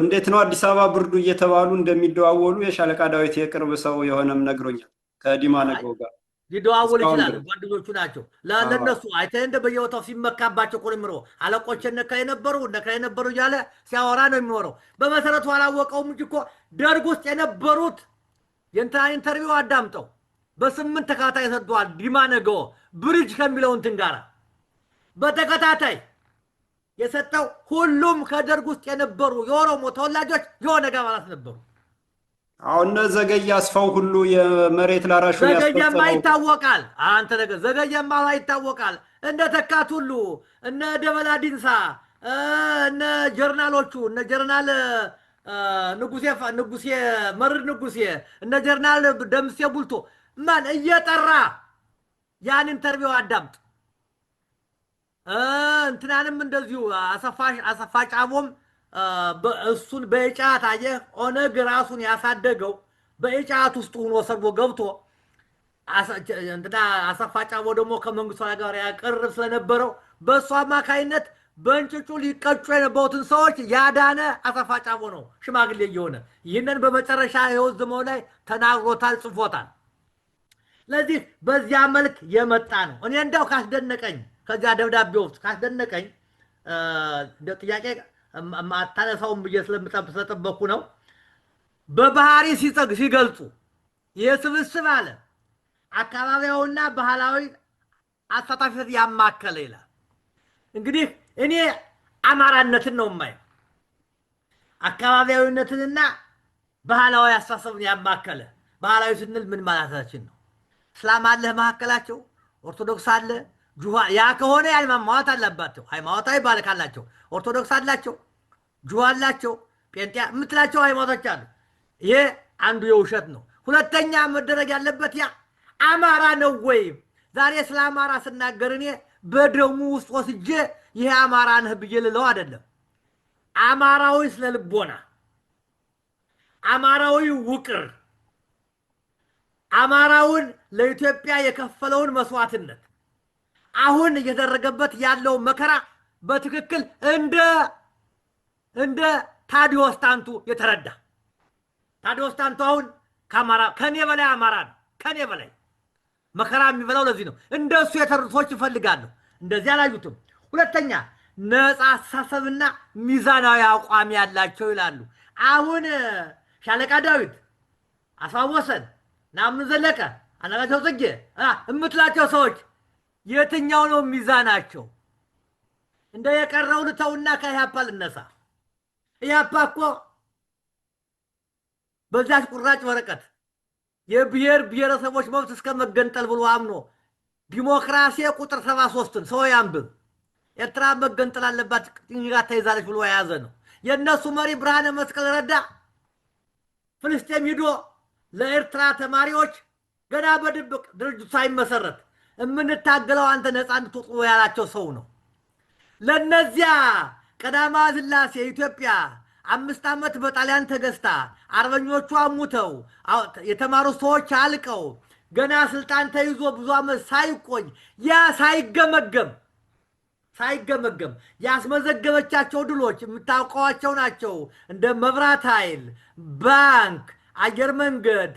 እንዴት ነው አዲስ አበባ ብርዱ እየተባሉ እንደሚደዋወሉ የሻለቃ ዳዊት የቅርብ ሰው የሆነም ነግሮኛል። ከዲማ ነገው ጋር ሊደዋወሉ ይችላሉ። ጓደኞቹ ናቸው። ለነሱ አይተህ እንደ በየቦታው ሲመካባቸው ቆርምሮ አለቆች ነካ የነበሩ እያለ ሲያወራ ነው የሚኖረው። በመሰረቱ አላወቀውም እንጂ እኮ ደርግ ውስጥ የነበሩት የእንትና ኢንተርቪው አዳምጠው በ8 ተከታታይ ሰጥቷል። ዲማ ነገው ብሪጅ ከሚለው እንትን ጋር በተከታታይ የሰጠው ሁሉም ከደርግ ውስጥ የነበሩ የኦሮሞ ተወላጆች የሆነ አባላት ነበሩ። አሁን ዘገየ አስፋው ሁሉ የመሬት ላራሹ ዘገየማ ይታወቃል። አንተ ነገር ዘገየማ ይታወቃል። እንደ ተካት ሁሉ እነ ደበላ ዲንሳ እነ ጀርናሎቹ እነ ጀርናል ንጉሴ መርድ ንጉሴ እነ ጀርናል ደምሴ ቡልቶ ማን እየጠራ ያን ኢንተርቪው አዳምጥ። እንትናንም እንደዚሁ አሰፋ ጫቦም እሱን በኢጫት አየህ፣ ኦነግ ራሱን ያሳደገው በኢጫት ውስጥ ሆኖ ሰርቦ ገብቶ እንትና አሰፋ ጫቦ ደግሞ ከመንግስቱ ጋር ያቀርብ ስለነበረው በእሱ አማካይነት በእንጭጩ ሊቀጩ የነበሩትን ሰዎች ያዳነ አሰፋ ጫቦ ነው ሽማግሌ እየሆነ ይህንን በመጨረሻ ሕይወት ዘመኑ ላይ ተናግሮታል፣ ጽፎታል። ስለዚህ በዚያ መልክ የመጣ ነው። እኔ እንደው ካስደነቀኝ ከዚያ ደብዳቤ ውስጥ ካስደነቀኝ እንደ ጥያቄ አታነሳውም ብዬ ስለጠበኩ ነው። በባህሪ ሲገልጹ የስብስብ አለ አካባቢያዊና ባህላዊ አሳታፊነት ያማከለ ይላል። እንግዲህ እኔ አማራነትን ነው የማየው፣ አካባቢያዊነትንና ባህላዊ አስተሳሰብን ያማከለ። ባህላዊ ስንል ምን ማለታችን ነው? እስላም አለ መካከላቸው፣ ኦርቶዶክስ አለ፣ ጁሃ ያ ከሆነ ሃይማኖት አለባቸው፣ ሃይማኖታዊ ባል ካላቸው ኦርቶዶክስ አላቸው፣ ጁሃ አላቸው፣ ጴንጤ የምትላቸው ሃይማኖቶች አሉ። ይሄ አንዱ የውሸት ነው። ሁለተኛ መደረግ ያለበት ያ አማራ ነው ወይ? ዛሬ ስለ አማራ ስናገር እኔ በደሙ ውስጥ ወስጄ ይሄ አማራ ነህ ብዬ ልለው አይደለም። አማራዊ ስለ ልቦና፣ አማራዊ ውቅር፣ አማራውን ለኢትዮጵያ የከፈለውን መስዋዕትነት አሁን እየተደረገበት ያለው መከራ በትክክል እንደ ታዲዮስ ታንቱ የተረዳ ታዲዮስ ታንቱ አሁን ከኔ በላይ አማራ ነው። ከኔ በላይ መከራ የሚበላው ለዚህ ነው። እንደሱ የተረዱ ሰዎች ይፈልጋለሁ። እንደዚህ አላዩትም። ሁለተኛ ነፃ አስተሳሰብና ሚዛናዊ አቋም ያላቸው ይላሉ። አሁን ሻለቃ ዳዊት፣ አስፋው ወሰን፣ ናምን ዘለቀ፣ አንዳርጋቸው ጽጌ እምትላቸው ሰዎች የትኛው ነው ሚዛናቸው? እንደ የቀረው ልተውና ከኢህአፓ ልነሳ። ኢህአፓ እኮ በዛች ቁራጭ ወረቀት የብሔር ብሔረሰቦች መብት እስከ መገንጠል ብሎ አምኖ ዲሞክራሲ ቁጥር 73ን ሰው ያንብብ፣ ኤርትራ መገንጠል አለባት ቅኝጋት ተይዛለች ብሎ የያዘ ነው። የእነሱ መሪ ብርሃነ መስቀል ረዳ ፍልስጤም ሂዶ ለኤርትራ ተማሪዎች ገና በድብቅ ድርጅቱ ሳይመሰረት የምንታገለው አንተ ነፃ እንድትወጡ ያላቸው ሰው ነው። ለነዚያ ቀዳማዊ ሥላሴ ኢትዮጵያ 5 ዓመት በጣሊያን ተገዝታ አርበኞቹ አሙተው የተማሩ ሰዎች አልቀው ገና ስልጣን ተይዞ ብዙ ዓመት ሳይቆይ ያ ሳይገመገም ያስመዘገበቻቸው ድሎች የምታውቀዋቸው ናቸው። እንደ መብራት ኃይል፣ ባንክ፣ አየር መንገድ፣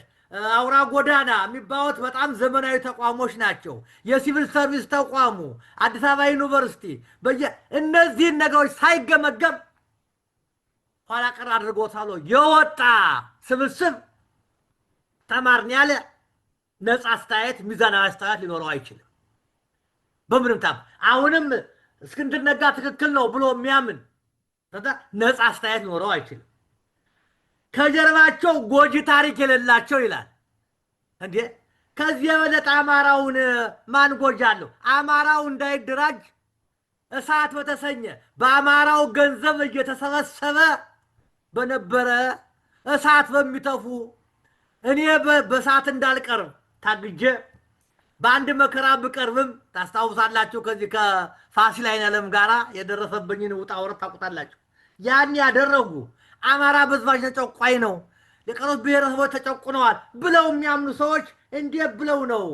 አውራ ጎዳና የሚባሉት በጣም ዘመናዊ ተቋሞች ናቸው። የሲቪል ሰርቪስ ተቋሙ፣ አዲስ አበባ ዩኒቨርሲቲ እነዚህን ነገሮች ሳይገመገም ኋላ ቀር አድርጎታል የወጣ ስብስብ ተማርን ያለ ነፃ አስተያየት፣ ሚዛናዊ አስተያየት ሊኖረው አይችልም። በምንም ታም አሁንም እስክንድር ነጋ ትክክል ነው ብሎ የሚያምን ነፃ አስተያየት ሊኖረው አይችልም። ከጀርባቸው ጎጂ ታሪክ የሌላቸው ይላል። እንዴ ከዚህ የበለጠ አማራውን ማን ጎጂ አለው? አማራው እንዳይደራጅ እሳት በተሰኘ በአማራው ገንዘብ እየተሰበሰበ በነበረ እሳት በሚተፉ እኔ በእሳት እንዳልቀርብ ታግጄ በአንድ መከራ ብቀርብም ታስታውሳላችሁ። ከዚህ ከፋሲል አይነለም ጋራ የደረሰብኝን ውጣ ውረድ ታውቁታላችሁ። ያን ያደረጉ አማራ በዝባዥ ተጨቋይ ነው፣ የቀሩት ብሔረሰቦች ተጨቁነዋል ብለው የሚያምኑ ሰዎች እንዴት ብለው ነው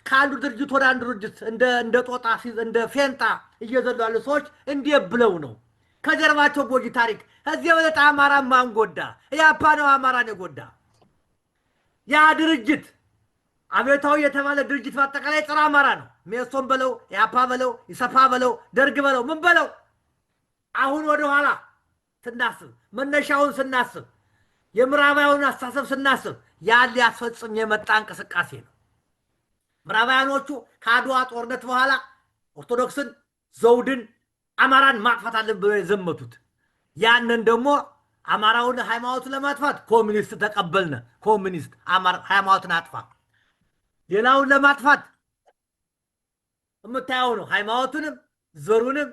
ከአንዱ ድርጅት ወደ አንዱ ድርጅት እንደ ጦጣ እንደ ፌንጣ እየዘሉ ያሉ ሰዎች እንዴት ብለው ነው? ከጀርባቸው ጎጂ ታሪክ። እዚህ በለጠ አማራ ማን ጎዳ? ኢህአፓ ነው አማራን የጎዳ። ያ ድርጅት አብዮታዊ የተባለ ድርጅት በአጠቃላይ ጸረ አማራ ነው። ሜሶን በለው፣ ኢህአፓ በለው፣ ኢሰፓ በለው፣ ደርግ በለው፣ ምን በለው። አሁን ወደኋላ ስናስብ መነሻውን ስናስብ የምዕራባውያን አስተሳሰብ ስናስብ ያን ሊያስፈጽም የመጣ እንቅስቃሴ ነው። ምዕራባውያኖቹ ከአድዋ ጦርነት በኋላ ኦርቶዶክስን፣ ዘውድን፣ አማራን ማጥፋት አለን ብለው የዘመቱት ያንን ደግሞ አማራውን ሃይማኖትን ለማጥፋት ኮሚኒስት ተቀበልነ። ኮሚኒስት ሃይማኖትን አጥፋ። ሌላውን ለማጥፋት የምታየው ነው። ሃይማኖቱንም ዘሩንም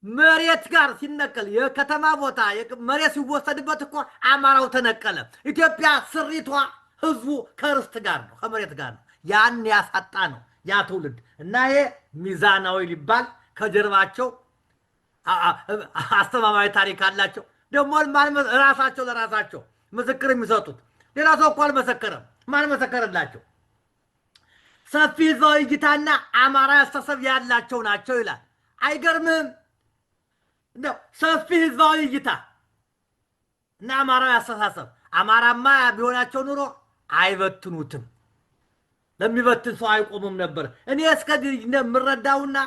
መሬት ጋር ሲነቀል የከተማ ቦታ መሬት ሲወሰድበት እኮ አማራው ተነቀለ። ኢትዮጵያ ስሪቷ ህዝቡ ከርስት ጋር ነው፣ ከመሬት ጋር ነው። ያን ያሳጣ ነው ያ ትውልድ እና ይሄ ሚዛናዊ ሊባል ከጀርባቸው አስተማማኝ ታሪክ አላቸው። ደግሞ ራሳቸው ለራሳቸው ምስክር የሚሰጡት ሌላ ሰው እኮ አልመሰከረም። ማን መሰከረላቸው? ሰፊ ህዝባዊ እይታና አማራ አስተሳሰብ ያላቸው ናቸው ይላል። አይገርምህም? እንደው ሰፊ ህዝባዊ እይታ እና አማራዊ አስተሳሰብ አማራማ ቢሆናቸው ኑሮ አይበትኑትም። ለሚበትን ሰው አይቆምም ነበር። እኔ እስከዚህ የምረዳውና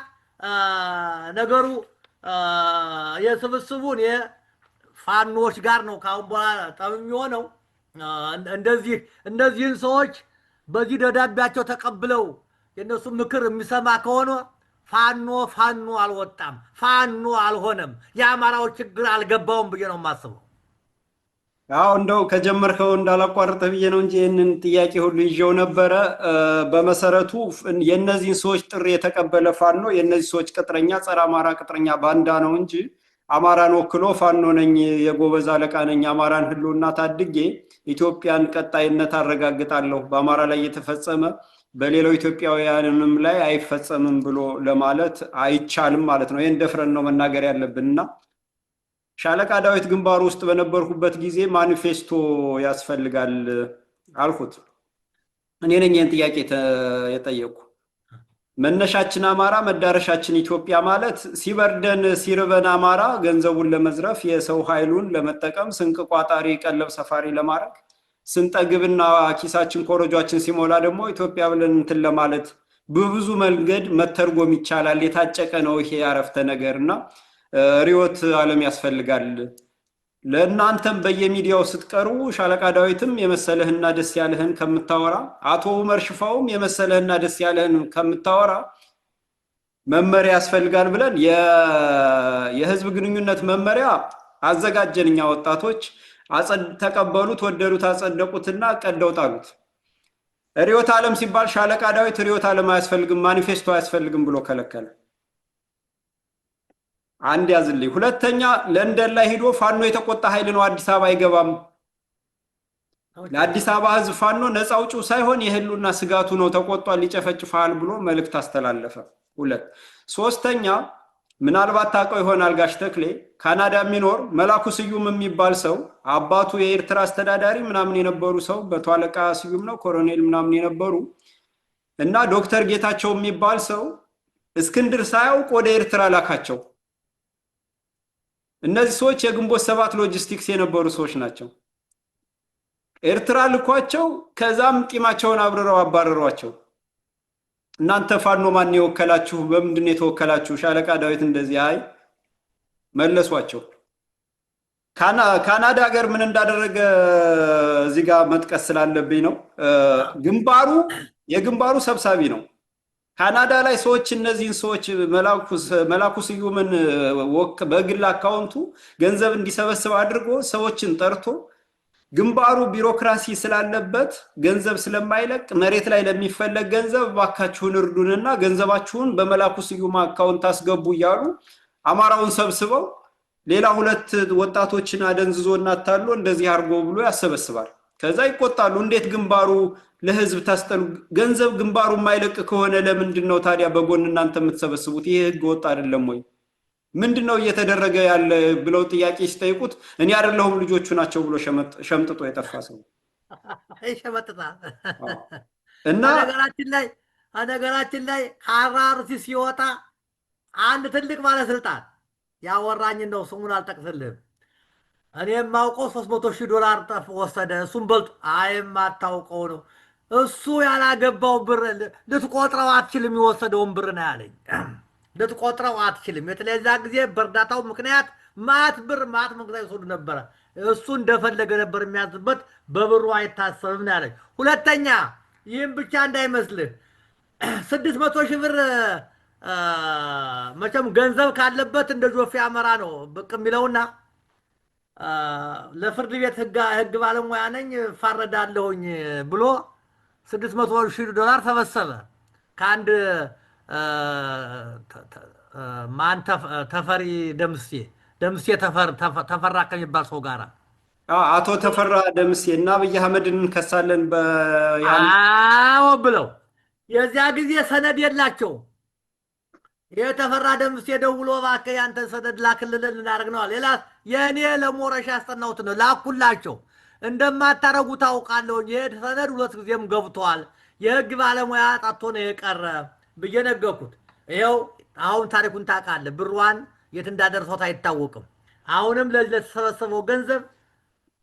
ነገሩ የስብስቡን የፋኖች ጋር ነው ካሁን በኋላ ጠብ የሚሆነው። እነዚህን ሰዎች በዚህ ደብዳቤያቸው ተቀብለው የእነሱ ምክር የሚሰማ ከሆነ ፋኖ አልወጣም፣ ፋኖ አልሆነም፣ የአማራው ችግር አልገባውም ብዬ ነው የማስበው። አዎ እንደው ከጀመርከው እንዳላቋርጥ ብዬ ነው እንጂ ይህንን ጥያቄ ሁሉ ይዤው ነበረ። በመሰረቱ የእነዚህን ሰዎች ጥሪ የተቀበለ ፋኖ የእነዚህ ሰዎች ቅጥረኛ ጸረ አማራ ቅጥረኛ ባንዳ ነው እንጂ አማራን ወክሎ ፋኖ ነኝ የጎበዝ አለቃ ነኝ አማራን ህልውና ታድጌ ኢትዮጵያን ቀጣይነት አረጋግጣለሁ በአማራ ላይ የተፈጸመ በሌላው ኢትዮጵያውያንም ላይ አይፈጸምም ብሎ ለማለት አይቻልም ማለት ነው። ይሄን ደፍረን ነው መናገር ያለብንና ሻለቃ ዳዊት ግንባር ውስጥ በነበርኩበት ጊዜ ማኒፌስቶ ያስፈልጋል አልኩት። እኔ ነኝ ይህን ጥያቄ የጠየቅኩ። መነሻችን አማራ መዳረሻችን ኢትዮጵያ ማለት ሲበርደን ሲርበን አማራ ገንዘቡን ለመዝረፍ የሰው ኃይሉን ለመጠቀም ስንቅ ቋጣሪ ቀለብ ሰፋሪ ለማድረግ ስንጠግብና ኪሳችን ኮረጆችን ሲሞላ ደግሞ ኢትዮጵያ ብለን እንትን ለማለት በብዙ መንገድ መተርጎም ይቻላል። የታጨቀ ነው ይሄ ያረፍተ ነገርና ሪዮት ዓለም ያስፈልጋል። ለእናንተም በየሚዲያው ስትቀርቡ ሻለቃ ዳዊትም የመሰለህና ደስ ያለህን ከምታወራ አቶ ኡመር ሽፋውም የመሰለህና ደስ ያለህን ከምታወራ መመሪያ ያስፈልጋል ብለን የህዝብ ግንኙነት መመሪያ አዘጋጀን። እኛ ወጣቶች ተቀበሉት፣ ወደዱት፣ አጸደቁትና ቀደው ጣሉት። ሪዮት ዓለም ሲባል ሻለቃ ዳዊት ሪዮት ዓለም አያስፈልግም ማኒፌስቶ አያስፈልግም ብሎ ከለከለ። አንድ ያዝልኝ። ሁለተኛ ለንደን ላይ ሄዶ ፋኖ የተቆጣ ኃይል ነው አዲስ አበባ አይገባም። ለአዲስ አበባ ህዝብ ፋኖ ነፃ አውጪው ሳይሆን የህልውና ስጋቱ ነው፣ ተቆጧል፣ ሊጨፈጭፋል ብሎ መልእክት አስተላለፈ። ሁለት ሶስተኛ ምናልባት ታውቀው ይሆናል ጋሽ ተክሌ ካናዳ የሚኖር መላኩ ስዩም የሚባል ሰው አባቱ የኤርትራ አስተዳዳሪ ምናምን የነበሩ ሰው በቶ አለቃ ስዩም ነው ኮሎኔል ምናምን የነበሩ እና ዶክተር ጌታቸው የሚባል ሰው እስክንድር ሳያውቅ ወደ ኤርትራ ላካቸው። እነዚህ ሰዎች የግንቦት ሰባት ሎጂስቲክስ የነበሩ ሰዎች ናቸው። ኤርትራ ልኳቸው ከዛም ጢማቸውን አብረረው አባረሯቸው። እናንተ ፋኖ ማን የወከላችሁ በምንድን የተወከላችሁ? ሻለቃ ዳዊት እንደዚህ አይ መለሷቸው። ካናዳ ሀገር ምን እንዳደረገ እዚህ ጋር መጥቀስ ስላለብኝ ነው። የግንባሩ ሰብሳቢ ነው። ካናዳ ላይ ሰዎች እነዚህን ሰዎች መላኩ ስዩምን በግል አካውንቱ ገንዘብ እንዲሰበስብ አድርጎ ሰዎችን ጠርቶ ግንባሩ ቢሮክራሲ ስላለበት ገንዘብ ስለማይለቅ መሬት ላይ ለሚፈለግ ገንዘብ ባካችሁን እርዱንና ገንዘባችሁን በመላኩ ስዩም አካውንት አስገቡ እያሉ አማራውን ሰብስበው ሌላ ሁለት ወጣቶችን አደንዝዞና ታሎ እንደዚህ አርጎ ብሎ ያሰበስባል። ከዛ ይቆጣሉ። እንዴት ግንባሩ ለህዝብ ታስጠሉ? ገንዘብ ግንባሩ የማይለቅ ከሆነ ለምንድን ነው ታዲያ በጎን እናንተ የምትሰበስቡት? ይሄ ህግ ወጥ አይደለም ወይ? ምንድነው እየተደረገ ያለ ብለው ጥያቄ ሲጠይቁት እኔ አይደለሁም ልጆቹ ናቸው ብሎ ሸምጥጦ የጠፋ ሰው ይሸመጥጣ። እና ነገራችን ላይ ከአራርሲ ሲወጣ አንድ ትልቅ ባለስልጣን ያወራኝ ነው፣ ስሙን አልጠቅስልህም። እኔ የማውቀው $300,000 ጠፍ ወሰደ። እሱም በልጦ የማታውቀው ነው እሱ ያላገባው ብር ልትቆጥረው አትችልም። የወሰደውን ብር ነው ያለኝ። ልትቆጥረው አትችልም። የተለያዛ ጊዜ በእርዳታው ምክንያት ማት መግዛት ይወስዱ ነበረ። እሱ እንደፈለገ ነበር የሚያዝበት፣ በብሩ አይታሰብም ነው ያለኝ። ሁለተኛ ይህም ብቻ እንዳይመስልህ 600,000 ብር መቼም ገንዘብ ካለበት እንደ ጆፌ አመራ ነው ብቅ የሚለውና ለፍርድ ቤት ህግ ባለሙያ ነኝ ፋረዳለሁኝ ብሎ $600,000 ተበሰበ ከአንድ ማን ተፈሪ ደምሴ ተፈራ ከሚባል ሰው ጋር አቶ ተፈራ ደምሴ እና አብይ አህመድን እንከሳለን አዎ ብለው የዚያ ጊዜ ሰነድ የላቸው። የተፈራ ደምሴ ደውሎ እባክህ ያንተን ሰነድ ላክልልን እናደርግ ነው። ሌላ የእኔ ለሞረሽ ያስጠናሁት ነው ላኩላቸው። እንደማታረጉ ታውቃለሁ። ይሄ ሰነድ 2 ጊዜም ገብቷል። የህግ ባለሙያ ጣቶ ነው የቀረ ብዬ ነገርኩት። ይኸው አሁን ታሪኩን ታውቃለህ። ብሯን የት እንዳደረሰው አይታወቅም። አሁንም ለተሰበሰበው ገንዘብ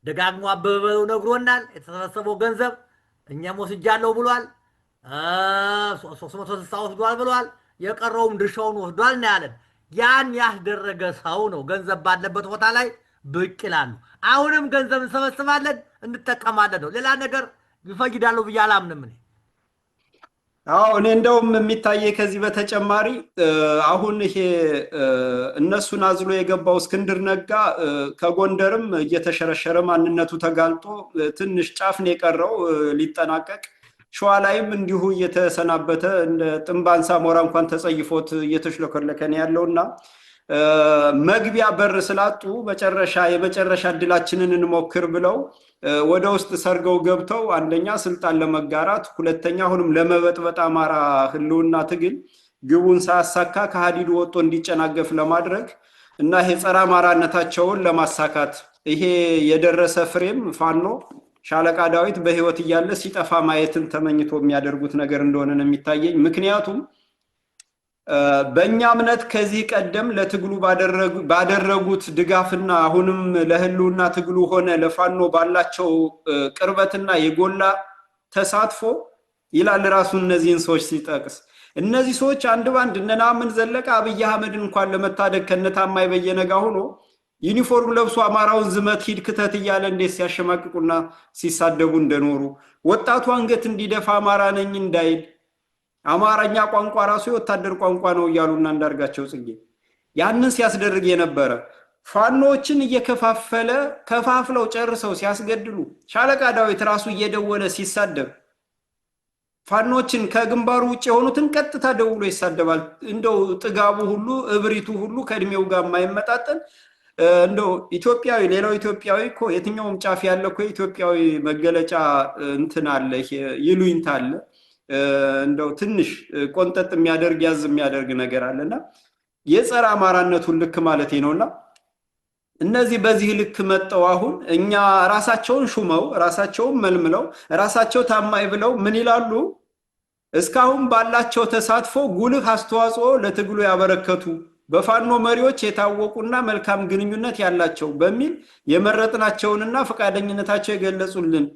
ደጋግሞ አበበው ነግሮናል። የተሰበሰበው ገንዘብ እኛም ወስጃለሁ ብሏል። 360 ወስዷል ብሏል። የቀረውም ድርሻውን ወስዷል ነው ያለን። ያን ያስደረገ ሰው ነው ገንዘብ ባለበት ቦታ ላይ ብቅ ይላሉ። አሁንም ገንዘብ እንሰበስባለን እንጠቀማለን ነው። ሌላ ነገር ይፈይዳሉ ብዬ አላምንም እኔ። አዎ እኔ እንደውም የሚታየ ከዚህ በተጨማሪ አሁን ይሄ እነሱን አዝሎ የገባው እስክንድር ነጋ ከጎንደርም እየተሸረሸረ ማንነቱ ተጋልጦ ትንሽ ጫፍ ነው የቀረው ሊጠናቀቅ። ሸዋ ላይም እንዲሁ እየተሰናበተ እንደ ጥንባንሳ ሞራ እንኳን ተጸይፎት እየተሽለከለከ ነው ያለውና መግቢያ በር ስላጡ የመጨረሻ እድላችንን እንሞክር ብለው ወደ ውስጥ ሰርገው ገብተው አንደኛ ስልጣን ለመጋራት፣ ሁለተኛ አሁንም ለመበጥበጥ አማራ ህልውና ትግል ግቡን ሳያሳካ ከሀዲዱ ወጥቶ እንዲጨናገፍ ለማድረግ እና ይሄ ጸረ አማራነታቸውን ለማሳካት ይሄ የደረሰ ፍሬም ፋኖ ሻለቃ ዳዊት በህይወት እያለ ሲጠፋ ማየትን ተመኝቶ የሚያደርጉት ነገር እንደሆነ ነው የሚታየኝ። ምክንያቱም በእኛ እምነት ከዚህ ቀደም ለትግሉ ባደረጉት ድጋፍና አሁንም ለህልውና ትግሉ ሆነ ለፋኖ ባላቸው ቅርበትና የጎላ ተሳትፎ ይላል ራሱ እነዚህን ሰዎች ሲጠቅስ። እነዚህ ሰዎች አንድ ባንድ እነናምን ዘለቀ አብይ አህመድ እንኳን ለመታደግ ከነታማኝ በየነ ጋር ሆኖ ዩኒፎርም ለብሶ አማራውን ዝመት ሂድ ክተት እያለ እንዴት ሲያሸማቅቁና ሲሳደቡ እንደኖሩ፣ ወጣቱ አንገት እንዲደፋ አማራ ነኝ እንዳይል አማራኛ ቋንቋ ራሱ የወታደር ቋንቋ ነው እያሉና እንዳርጋቸው ጽጌ ያንን ሲያስደርግ የነበረ ፋኖችን ከፋፍለው ጨርሰው ሲያስገድሉ ሻለቃ ዳዊት ራሱ እየደወለ ሲሳደብ ፋኖችን ከግንባሩ ውጭ የሆኑትን ቀጥታ ደውሎ ይሳደባል። እንደው ጥጋቡ ሁሉ እብሪቱ ሁሉ ከእድሜው ጋር የማይመጣጠን እንደው ኢትዮጵያዊ ሌላው ኢትዮጵያዊ እኮ የትኛውም ጫፍ ያለ እኮ ኢትዮጵያዊ መገለጫ እንትን አለ ይሉኝታ አለ። እንደው ትንሽ ቆንጠጥ የሚያደርግ ያዝ የሚያደርግ ነገር አለና የጸረ አማራነቱን ልክ ማለት ነውና እነዚህ በዚህ ልክ መጣው አሁን እኛ ራሳቸውን ሹመው ራሳቸውን መልምለው ራሳቸው ታማኝ ብለው ምን ይላሉ? እስካሁን ባላቸው ተሳትፎ ጉልህ አስተዋጽኦ ለትግሉ ያበረከቱ በፋኖ መሪዎች የታወቁና መልካም ግንኙነት ያላቸው በሚል የመረጥናቸውንና ፈቃደኝነታቸው የገለጹልን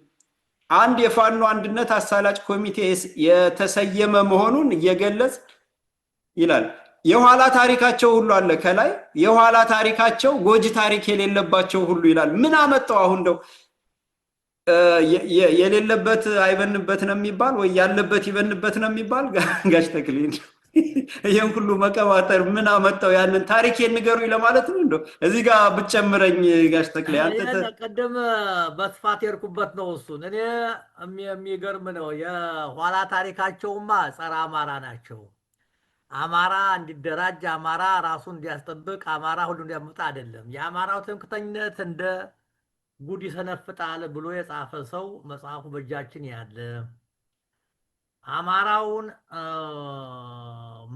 አንድ የፋኖ አንድነት አሳላጭ ኮሚቴ የተሰየመ መሆኑን እየገለጽ ይላል። የኋላ ታሪካቸው ሁሉ አለ ከላይ የኋላ ታሪካቸው ጎጂ ታሪክ የሌለባቸው ሁሉ ይላል። ምን አመጣው አሁን እንደው የሌለበት አይበንበት ነው የሚባል ወይ ያለበት ይበንበት ነው የሚባል ጋሽ ተክሊን ይሄን ሁሉ መቀባጠር ምን አመጣው? ያንን ታሪክ የንገሩኝ ለማለት ነው። እንደው እዚህ ጋር ብጨምረኝ ጋሽ ተክሌ አንተ ቀደም በስፋት የርኩበት ነው እሱን እኔ የሚገርም ነው። የኋላ ታሪካቸውማ ጸረ አማራ ናቸው። አማራ እንዲደራጅ አማራ ራሱን እንዲያስጠብቅ አማራ ሁሉ እንዲያመጣ አይደለም። የአማራው ትምክተኝነት እንደ ጉድ ይሰነፍጣል ብሎ የጻፈ ሰው መጽሐፉ በእጃችን ያለ አማራውን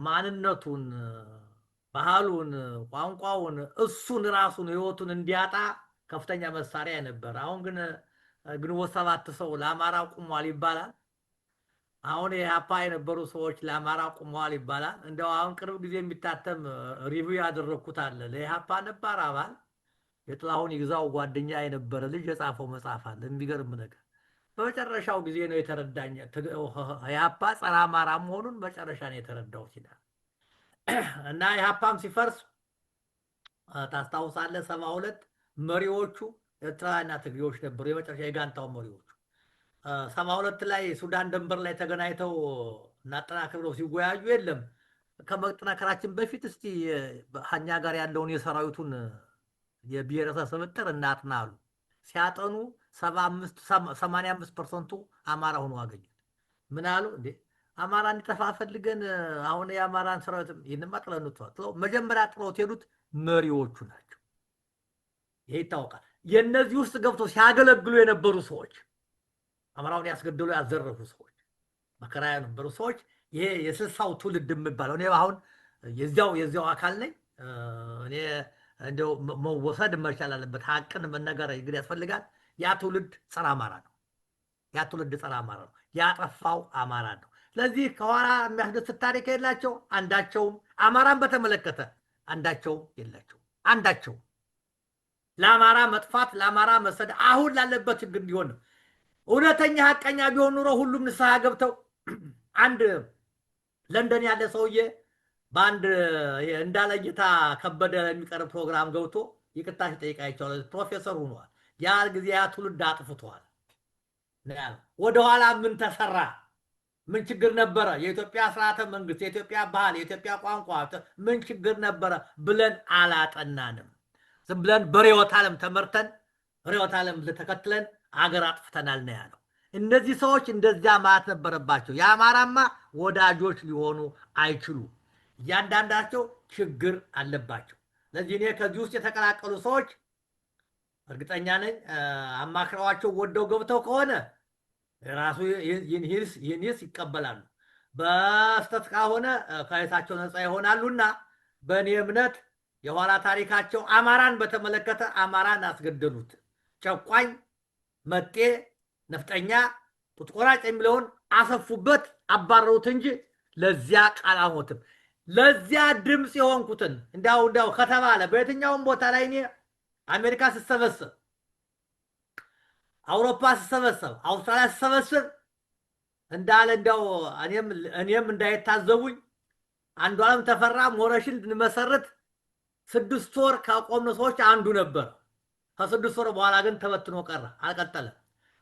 ማንነቱን፣ ባህሉን፣ ቋንቋውን እሱን ራሱን ህይወቱን እንዲያጣ ከፍተኛ መሳሪያ ነበር። አሁን ግን ግንቦት ሰባት ሰው ለአማራ ቁሟል ይባላል። አሁን የኢህአፓ የነበሩ ሰዎች ለአማራ ቁሟል ይባላል። እንደው አሁን ቅርብ ጊዜ የሚታተም ሪቪው ያደረኩት አለ። ለኢህአፓ ነባር አባል የጥላሁን ይግዛው ጓደኛ የነበረ ልጅ የጻፈው መጽሐፍ አለ። የሚገርም ነገር በመጨረሻው ጊዜ ነው የተረዳኝ። ኢህአፓ ጸረ አማራ መሆኑን መጨረሻ ነው የተረዳሁት ይላል። እና ኢህአፓም ሲፈርስ ታስታውሳለህ 72 መሪዎቹ ኤርትራና ትግሬዎች ነበሩ። የመጨረሻ የጋንታው መሪዎቹ 72 ላይ ሱዳን ድንበር ላይ ተገናኝተው እናጠናክረው ሲወያዩ የለም ከመጠናከራችን በፊት እስቲ ሀኛ ጋር ያለውን የሰራዊቱን የብሔረሰብ ስብጥር እናጥናሉ። ሲያጠኑ 85% አማራ ሆኖ አገኙት። ምን አሉ? እንዴ አማራ እንዲጠፋ ፈልገን አሁን የአማራን ሰራዊት ይንማ ጥለው መጀመሪያ ጥለውት ሄዱት መሪዎቹ ናቸው። ይሄ ይታወቃል። የነዚህ ውስጥ ገብቶ ሲያገለግሉ የነበሩ ሰዎች አማራውን ያስገደሉ ያዘረፉ ሰዎች መከራ የነበሩ ሰዎች ይሄ የስልሳው ትውልድ የሚባለው እኔ አሁን የዚያው አካል ነኝ። እኔ እንደው መወሰድ መቻል አለበት። ሀቅን መነገር ይግድ ያስፈልጋል። ያ ትውልድ ጸረ አማራ ነው። ያ ትውልድ ጸረ አማራ ነው። ያጠፋው አማራ ነው። ስለዚህ ከኋላ የሚያስደስት ታሪክ የላቸው አንዳቸውም። አማራን በተመለከተ አንዳቸው የላቸው አንዳቸው ለአማራ መጥፋት ለአማራ መሰደ አሁን ላለበት ችግር እንዲሆን ነው። እውነተኛ ሐቀኛ ቢሆን ኑሮ ሁሉም ንስሐ ገብተው አንድ ለንደን ያለ ሰውዬ በአንድ እንዳለ ጌታ ከበደ የሚቀርብ ፕሮግራም ገብቶ ይቅርታ ሲጠይቃቸው ፕሮፌሰር ሆኗል። ያ ጊዜ ያ ትውልድ አጥፍቷል። ወደኋላ ምን ተሰራ? ምን ችግር ነበረ? የኢትዮጵያ ስርዓተ መንግስት፣ የኢትዮጵያ ባህል፣ የኢትዮጵያ ቋንቋ ምን ችግር ነበረ ብለን አላጠናንም። ዝም ብለን በርዕዮተ ዓለም ተመርተን ርዕዮተ ዓለም ተከትለን አገር አጥፍተናል ነው ያለው። እነዚህ ሰዎች እንደዚያ ማለት ነበረባቸው። የአማራማ ወዳጆች ሊሆኑ አይችሉም። እያንዳንዳቸው ችግር አለባቸው። ለዚህ እኔ ከዚህ ውስጥ የተቀላቀሉ ሰዎች እርግጠኛ ነኝ አማክረዋቸው ወደው ገብተው ከሆነ ራሱ ይህንስ ይቀበላሉ። በስተት ከሆነ ከእሳቸው ነፃ ይሆናሉና በእኔ እምነት የኋላ ታሪካቸው አማራን በተመለከተ አማራን አስገደሉት። ጨቋኝ፣ መጤ፣ ነፍጠኛ፣ ጡት ቆራጭ የሚለውን አሰፉበት፣ አባረሩት እንጂ ለዚያ ቃል አልሞትም። ለዚያ ድምፅ የሆንኩትን እንዳው ከተባለ በየትኛውም ቦታ ላይ እኔ አሜሪካ ስሰበሰብ፣ አውሮፓ ስሰበሰብ፣ አውስትራሊያ ስሰበሰብ እንዳለ እንዳው እኔም እንዳይታዘቡኝ አንዱዓለም ተፈራ ሞረሽን እንድንመሰርት 6 ወር ካቆምነው ሰዎች አንዱ ነበር። ከ6 ወር በኋላ ግን ተበትኖ ቀረ፣ አልቀጠለም።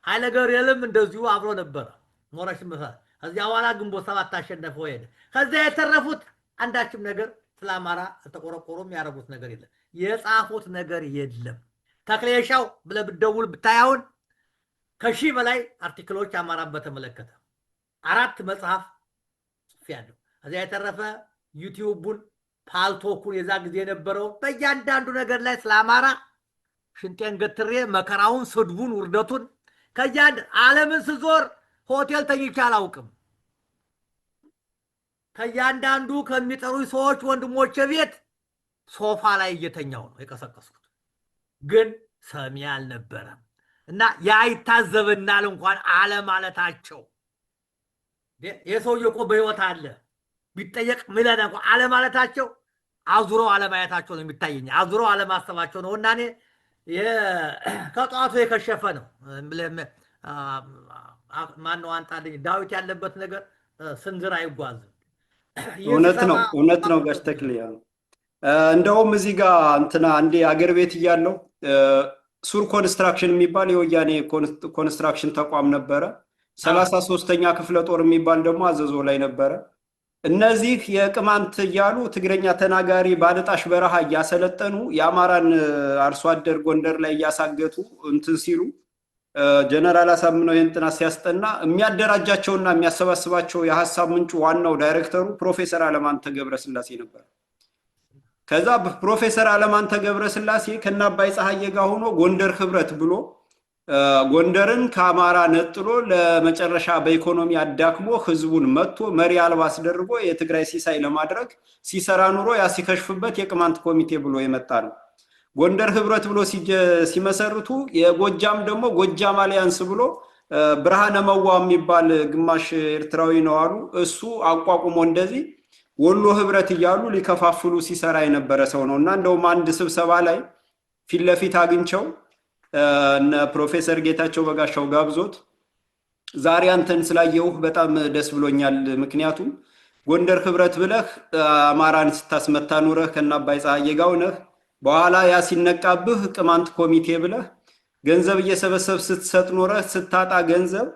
ኃይለ ገብርኤልም እንደዚሁ አብሮ ነበር ሞረሽን መሰረት። ከዚያ በኋላ ግንቦት 7 አሸነፈው ሄደ። ከዚያ የተረፉት አንዳችም ነገር ስለ አማራ ተቆረቆሩም ያረጉት ነገር የለም፣ የጻፉት ነገር የለም። ተክሌሻው ብለህ ብትደውል ብታያውን ከ1000 በላይ አርቲክሎች አማራን በተመለከተ 4 መጽሐፍ ጽፌያለሁ። ከዚያ የተረፈ ዩቲዩቡን ፓልቶኩን የዛ ጊዜ የነበረው በእያንዳንዱ ነገር ላይ ስለ አማራ ሽንጤን ገትሬ መከራውን፣ ስድቡን፣ ውርደቱን ዓለምን ስዞር ሆቴል ተኝቼ አላውቅም። ከእያንዳንዱ ከሚጠሩ ሰዎች ወንድሞቼ ቤት ሶፋ ላይ እየተኛው ነው የቀሰቀስኩት። ግን ሰሚ አልነበረም እና ያ ይታዘበናል እንኳን አለማለታቸው። የሰውዬ እኮ በህይወት አለ ቢጠየቅ ምለና እንኳን አለማለታቸው አዙሮ አለማየታቸው ነው የሚታየኝ። አዙሮ አለማሰባቸው ነው። እና እኔ ከጧቱ የከሸፈ ነው። ማነው አንጣልኝ ዳዊት ያለበት ነገር ስንዝር አይጓዝም። እውነት ነው ጋሽ ተክሌ። እንደውም እዚህ ጋር እንትና አንዴ አገር ቤት እያለው ሱር ኮንስትራክሽን የሚባል የወያኔ ኮንስትራክሽን ተቋም ነበረ። 33ኛ ክፍለ ጦር የሚባል ደግሞ አዘዞ ላይ ነበረ። እነዚህ የቅማንት እያሉ ትግረኛ ተናጋሪ ባለጣሽ በረሃ እያሰለጠኑ የአማራን አርሶ አደር ጎንደር ላይ እያሳገቱ እንትን ሲሉ ጀነራል አሳምነው የእንትና ሲያስጠና የሚያደራጃቸውና የሚያሰባስባቸው የሐሳብ ምንጩ ዋናው ዳይሬክተሩ ፕሮፌሰር አለማንተ ገብረስላሴ ነበር። ከዛ ፕሮፌሰር አለማንተ ገብረስላሴ ከናባይ ፀሐዬ ጋር ሆኖ ጎንደር ህብረት ብሎ ጎንደርን ከአማራ ነጥሎ ለመጨረሻ በኢኮኖሚ አዳክሞ ህዝቡን መጥቶ መሪ አልባ አስደርጎ የትግራይ ሲሳይ ለማድረግ ሲሰራ ኑሮ ያ ሲከሽፍበት የቅማንት ኮሚቴ ብሎ የመጣ ነው። ጎንደር ህብረት ብሎ ሲመሰርቱ የጎጃም ደግሞ ጎጃም አሊያንስ ብሎ ብርሃነ መዋ የሚባል ግማሽ ኤርትራዊ ነው አሉ። እሱ አቋቁሞ እንደዚህ ወሎ ህብረት እያሉ ሊከፋፍሉ ሲሰራ የነበረ ሰው ነው። እና እንደውም አንድ ስብሰባ ላይ ፊት ለፊት አግኝቸው እነ ፕሮፌሰር ጌታቸው በጋሻው ጋብዞት ዛሬ አንተን ስላየሁህ በጣም ደስ ብሎኛል። ምክንያቱም ጎንደር ህብረት ብለህ አማራን ስታስመታ ኑረህ ከናባይ ፀሐዬ ጋር ሆነህ በኋላ ያ ሲነቃብህ ቅማንት ኮሚቴ ብለህ ገንዘብ እየሰበሰብ ስትሰጥ ኖረህ ስታጣ ገንዘብ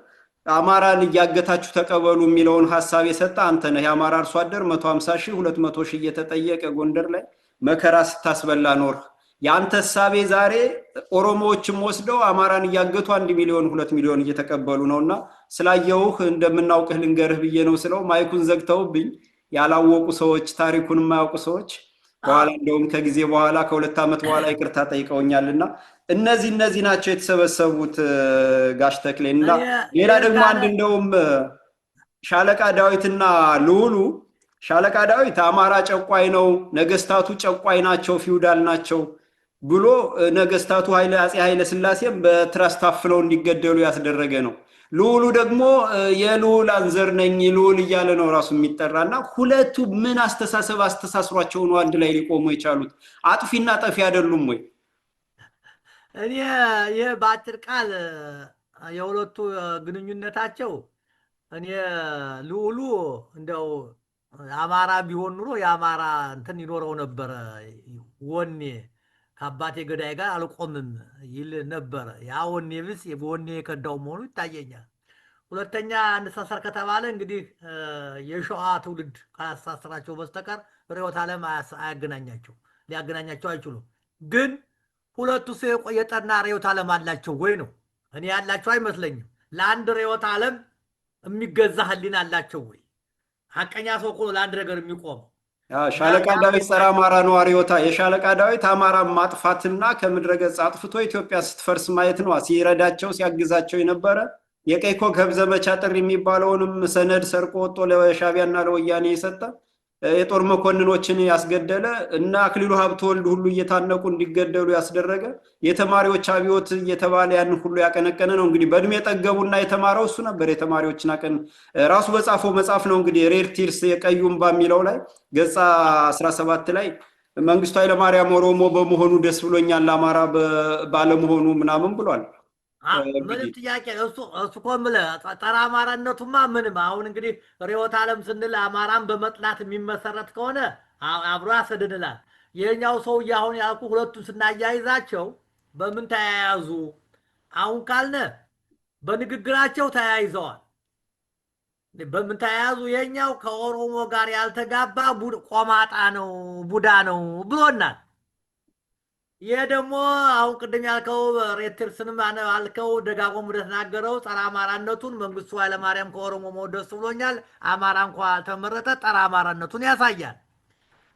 አማራን እያገታችሁ ተቀበሉ የሚለውን ሐሳብ የሰጠ አንተ ነህ። የአማራ አርሶ አደር 150,000 200,000 እየተጠየቀ ጎንደር ላይ መከራ ስታስበላ ኖርህ። ያንተ ሐሳቤ ዛሬ ኦሮሞዎችም ወስደው አማራን እያገቱ 1 ሚሊዮን 2 ሚሊዮን እየተቀበሉ ነውና ስላየውህ እንደምናውቅህ ልንገርህ ብዬ ነው ስለው ማይኩን ዘግተውብኝ ያላወቁ ሰዎች ታሪኩን የማያውቁ ሰዎች በኋላ እንደውም ከጊዜ በኋላ ከ2 ዓመት በኋላ ይቅርታ ጠይቀውኛልና እነዚህ ናቸው የተሰበሰቡት ጋሽ ተክሌና ሌላ ደግሞ አንድ እንደውም ሻለቃ ዳዊትና ልውሉ ሻለቃ ዳዊት አማራ ጨቋይ ነው፣ ነገስታቱ ጨቋይ ናቸው፣ ፊውዳል ናቸው ብሎ ነገስታቱ አፄ ኃይለ ሥላሴም በትራስ ታፍለው እንዲገደሉ ያስደረገ ነው። ልዑሉ ደግሞ የልዑላን ዘር ነኝ ልዑል እያለ ነው ራሱ የሚጠራና ሁለቱ ምን አስተሳሰብ አስተሳስሯቸው ነው አንድ ላይ ሊቆሙ የቻሉት? አጥፊና ጠፊ አይደሉም ወይ? እኔ ይህ በአጭር ቃል የሁለቱ ግንኙነታቸው እኔ ልዑሉ እንደው አማራ ቢሆን ኑሮ የአማራ እንትን ይኖረው ነበረ፣ ወኔ ከአባቴ ገዳይ ጋር አልቆምም ይል ነበረ። ያ ወኔ ብስ በወኔ የከዳው መሆኑ ይታየኛል። ሁለተኛ እንሳሰር ከተባለ እንግዲህ የሸዋ ትውልድ ካያሳስራቸው በስተቀር ርዕዮተ ዓለም አያገናኛቸው፣ ሊያገናኛቸው አይችሉም። ግን ሁለቱ ሰው የጠና ርዕዮተ ዓለም አላቸው ወይ ነው? እኔ ያላቸው አይመስለኝም። ለአንድ ርዕዮተ ዓለም የሚገዛ ህሊና አላቸው ወይ? ሀቀኛ ሰው እኮ ለአንድ ነገር የሚቆመው። ሻለቃ ዳዊት ጸረ አማራ ነው ርዕዮታ። የሻለቃ ዳዊት አማራ ማጥፋትና ከምድረ ገጽ አጥፍቶ ኢትዮጵያ ስትፈርስ ማየት ነው። ሲረዳቸው ሲያግዛቸው የነበረ የቀይ ኮከብ ዘመቻ ጥሪ የሚባለውንም ሰነድ ሰርቆ ወጥቶ ለሻቢያና ለወያኔ የሰጠ የጦር መኮንኖችን ያስገደለ እና አክሊሉ ሀብተወልድ ሁሉ እየታነቁ እንዲገደሉ ያስደረገ የተማሪዎች አብዮት እየተባለ ያን ሁሉ ያቀነቀነ ነው። እንግዲህ በእድሜ ጠገቡና የተማረው እሱ ነበር። የተማሪዎችን አቀን ራሱ በጻፈው መጽሐፍ ነው እንግዲህ ሬድ ቲርስ የቀዩ እምባ የሚለው ላይ ገጻ 17 ላይ መንግስቱ ኃይለማርያም ኦሮሞ በመሆኑ ደስ ብሎኛል አማራ ባለመሆኑ ምናምን ብሏል። ምንም ጥያቄ እሱ እኮ የምልህ ጸረ አማራነቱማ ምንም። አሁን እንግዲህ ርዕዮተ ዓለም ስንል አማራን በመጥላት የሚመሰረት ከሆነ አብሮ ያሰድንላል። የኛው ሰውዬ አሁን ያልኩ ሁለቱን ስናያይዛቸው በምን ተያያዙ አሁን ካልነ በንግግራቸው ተያይዘዋል። በምን ተያያዙ? የኛው ከኦሮሞ ጋር ያልተጋባ ቆማጣ ነው ቡዳ ነው ብሎናል። ይሄ ደግሞ አሁን ቅድም ያልከው ሬትርስንም አልከው ደጋጎም እንደተናገረው ጸረ አማራነቱን መንግስቱ ኃይለማርያም ከኦሮሞ መወደስ ብሎኛል። አማራ እንኳ ተመረጠ ጸረ አማራነቱን ያሳያል።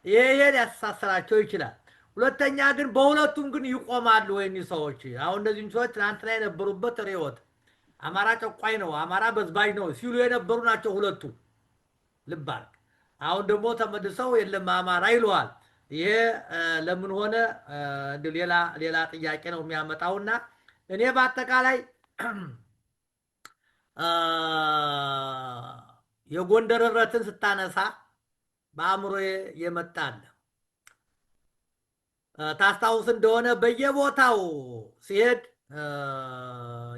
ይሄ ሊያስተሳስራቸው ይችላል። ሁለተኛ ግን በሁለቱም ግን ይቆማሉ ወይ ሰዎች? አሁን እነዚህም ሰዎች ትናንትና የነበሩበት ርዕዮት አማራ ጨቋኝ ነው፣ አማራ በዝባዥ ነው ሲሉ የነበሩ ናቸው ሁለቱ። ልባል አሁን ደግሞ ተመልሰው የለም አማራ ይለዋል። ይሄ ለምን ሆነ? ሌላ ጥያቄ ነው የሚያመጣውና እኔ በአጠቃላይ የጎንደር ህብረትን ስታነሳ በአእምሮዬ የመጣለ ታስታውስ እንደሆነ በየቦታው ሲሄድ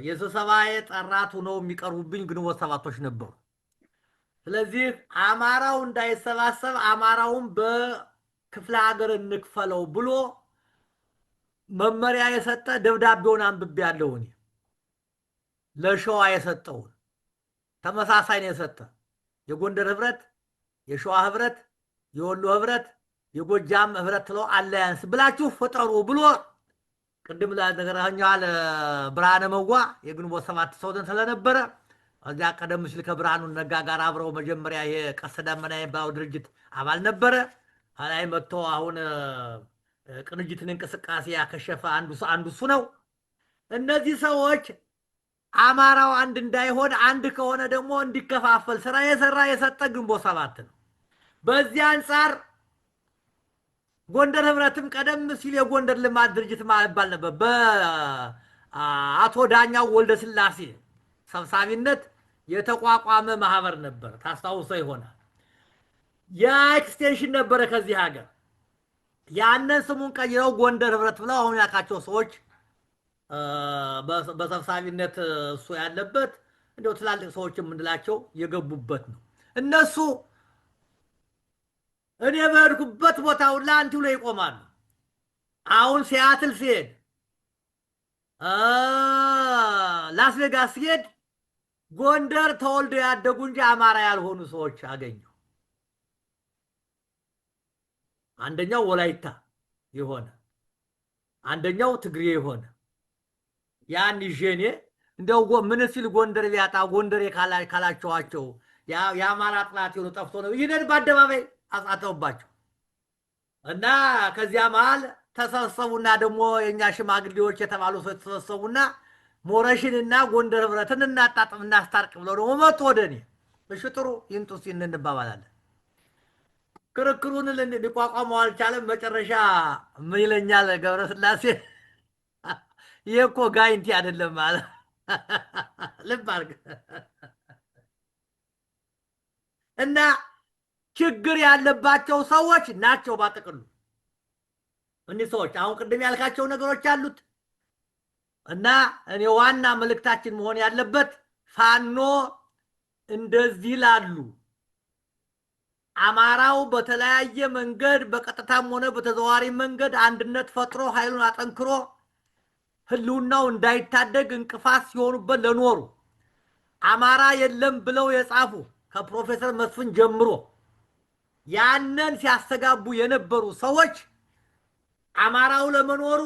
የስብሰባዬ ጠራት ሆነው የሚቀርቡብኝ ግንቦት ሰባቶች ነበሩ። ስለዚህ አማራው እንዳይሰባሰብ አማራውን በክፍለ ሀገር እንክፈለው ብሎ መመሪያ የሰጠ ደብዳቤውን አንብቤያለሁ። እኔ ለሸዋ የሰጠውን ተመሳሳይ ነው የሰጠ። የጎንደር ህብረት፣ የሸዋ ህብረት፣ የወሎ ህብረት፣ የጎጃም ህብረት ትለው አላያንስ ብላችሁ ፈጠሩ ብሎ ቅድም ለነገራኛል ብርሃነ መዋ የግንቦት ሰባት ሰው ስለነበረ እዚያ ቀደም ሲል ከብርሃኑ ነጋ ጋር አብረው መጀመሪያ የቀስተ ደመና የሚባለው ድርጅት አባል ነበረ። አላይ መጥቶ አሁን ቅንጅትን እንቅስቃሴ ያከሸፈ አንዱ እሱ ነው። እነዚህ ሰዎች አማራው አንድ እንዳይሆን አንድ ከሆነ ደግሞ እንዲከፋፈል ስራ የሰጠ ግንቦት ሰባት ነው። በዚህ አንጻር ጎንደር ህብረትም ቀደም ሲል የጎንደር ልማት ድርጅት ማባል ነበር። በአቶ ዳኛው ወልደ ስላሴ ሰብሳቢነት የተቋቋመ ማህበር ነበር። ታስታውሰው ይሆናል። ያ ኤክስቴንሽን ነበረ ከዚህ ሀገር። ያንን ስሙን ቀይረው ጎንደር ህብረት ብለው አሁን ያውቃቸው ሰዎች በሰብሳቢነት እሱ ያለበት እንደው ትላልቅ ሰዎች የምንላቸው የገቡበት ነው። እነሱ እኔ በሄድኩበት ቦታ ሁላ አንቱ ላይ ይቆማሉ። አሁን ሲያትል ሲሄድ ላስ ቬጋስ ሲሄድ ጎንደር ተወልደው ያደጉ እንጂ አማራ ያልሆኑ ሰዎች አገኙ። አንደኛው ወላይታ የሆነ አንደኛው ትግሬ የሆነ ያን ይዤኔ እንደው ምን ሲል ጎንደር ቢያጣ ጎንደር ካላቸዋቸው የአማራ ጥላት የሆኑ ጠፍቶ ነው ይሄን በአደባባይ አጻተውባቸው እና ከዚያ መሃል ተሰበሰቡና ደግሞ የኛ ሽማግሌዎች የተባሉ ሰዎች ተሰበሰቡና ሞረሽንና ጎንደር ህብረትን እናጣጥም እናስታርቅ ብለው ደግሞ መጡ ወደኔ። እሺ ጥሩ ይንጡ ሲል እንባባላለን። ክርክሩን ሊቋቋመው አልቻለም። መጨረሻ ምን ይለኛል ገብረ ስላሴ ይሄ እኮ ጋይንቲ አይደለም ማለት ልብ አድርግ እና ችግር ያለባቸው ሰዎች ናቸው ባጠቅሉ እነዚህ ሰዎች አሁን ቅድም ያልካቸው ነገሮች አሉት እና እኔ ዋና መልእክታችን መሆን ያለበት ፋኖ እንደዚህ ላሉ አማራው በተለያየ መንገድ በቀጥታም ሆነ በተዘዋዋሪ መንገድ አንድነት ፈጥሮ ኃይሉን አጠንክሮ ህልውናው እንዳይታደግ እንቅፋት ሲሆኑበት ለኖሩ አማራ የለም ብለው የጻፉ ከፕሮፌሰር መስፍን ጀምሮ ያንን ሲያስተጋቡ የነበሩ ሰዎች አማራው ለመኖሩ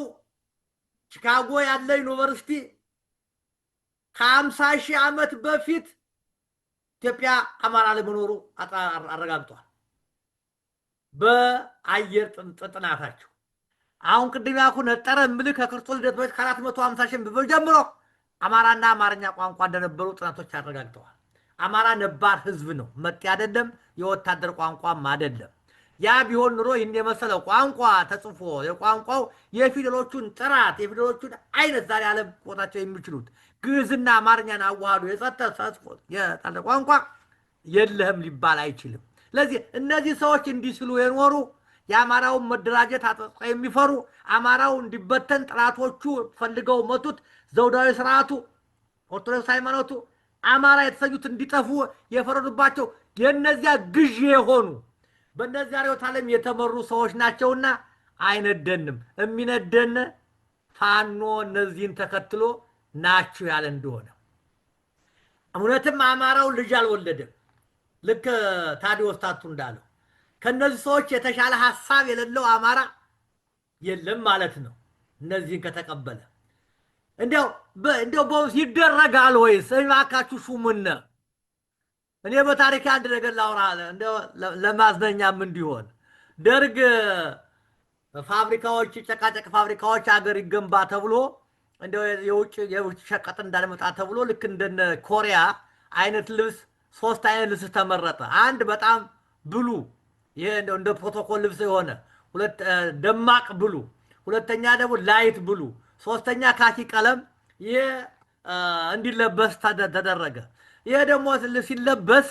ቺካጎ ያለ ዩኒቨርሲቲ ከ50,000 ዓመት በፊት ኢትዮጵያ አማራ ለመኖሩ አረጋግጧል በአየር ጥናታቸው አሁን ቅድም ያልኩ ነጠረ ምልክ ከክርስቶስ ልደት በፊት ከ450,000 በፊት ጀምሮ አማራና አማርኛ ቋንቋ እንደነበሩ ጥናቶች አረጋግጠዋል አማራ ነባር ህዝብ ነው መጤ አይደለም የወታደር ቋንቋም አይደለም ያ ቢሆን ኑሮ ይሄን የመሰለው ቋንቋ ተጽፎ የቋንቋው የፊደሎቹን ጥራት የፊደሎቹን አይነት ዛሬ ዓለም ቆጣቸው የሚችሉት ግዕዝና አማርኛን አዋህዶ የጸተሰ የታለ ቋንቋ የለህም ሊባል አይችልም ስለዚህ እነዚህ ሰዎች እንዲስሉ የኖሩ የአማራውን መደራጀት አጥብቀው የሚፈሩ አማራው እንዲበተን ጥራቶቹ ፈልገው መቱት ዘውዳዊ ስርዓቱ ኦርቶዶክስ ሃይማኖቱ አማራ የተሰኙት እንዲጠፉ የፈረዱባቸው የነዚያ ግዥ የሆኑ በእነዚያ ርዕዮተ ዓለም የተመሩ ሰዎች ናቸውና አይነደንም የሚነደን ፋኖ እነዚህን ተከትሎ ናቸው ያለ እንደሆነ እውነትም አማራው ልጅ አልወለደም ልክ ታዲዮስ ታቱ እንዳለው ከነዚህ ሰዎች የተሻለ ሐሳብ የሌለው አማራ የለም ማለት ነው እነዚህን ከተቀበለ እንደው በውስጥ ይደረጋል ወይስ እባካችሁ ሹሙነ እኔ በታሪክ አንድ ነገር ላውራ እንደው ለማዝነኛም እንዲሆን ደርግ ፋብሪካዎች ጨቃጨቅ ፋብሪካዎች አገር ይገንባ ተብሎ እንደው የውጭ ሸቀጥ እንዳልመጣ ተብሎ ልክ እንደነ ኮሪያ አይነት ልብስ 3 አይነት ልብስ ተመረጠ አንድ በጣም ብሉ ይሄ እንደ ፕሮቶኮል ልብስ የሆነ ሁለት ደማቅ ብሉ ሁለተኛ ደግሞ ላይት ብሉ ሶስተኛ ካኪ ቀለም ይሄ እንዲለበስ ተደረገ ይሄ ደግሞ ሲለበስ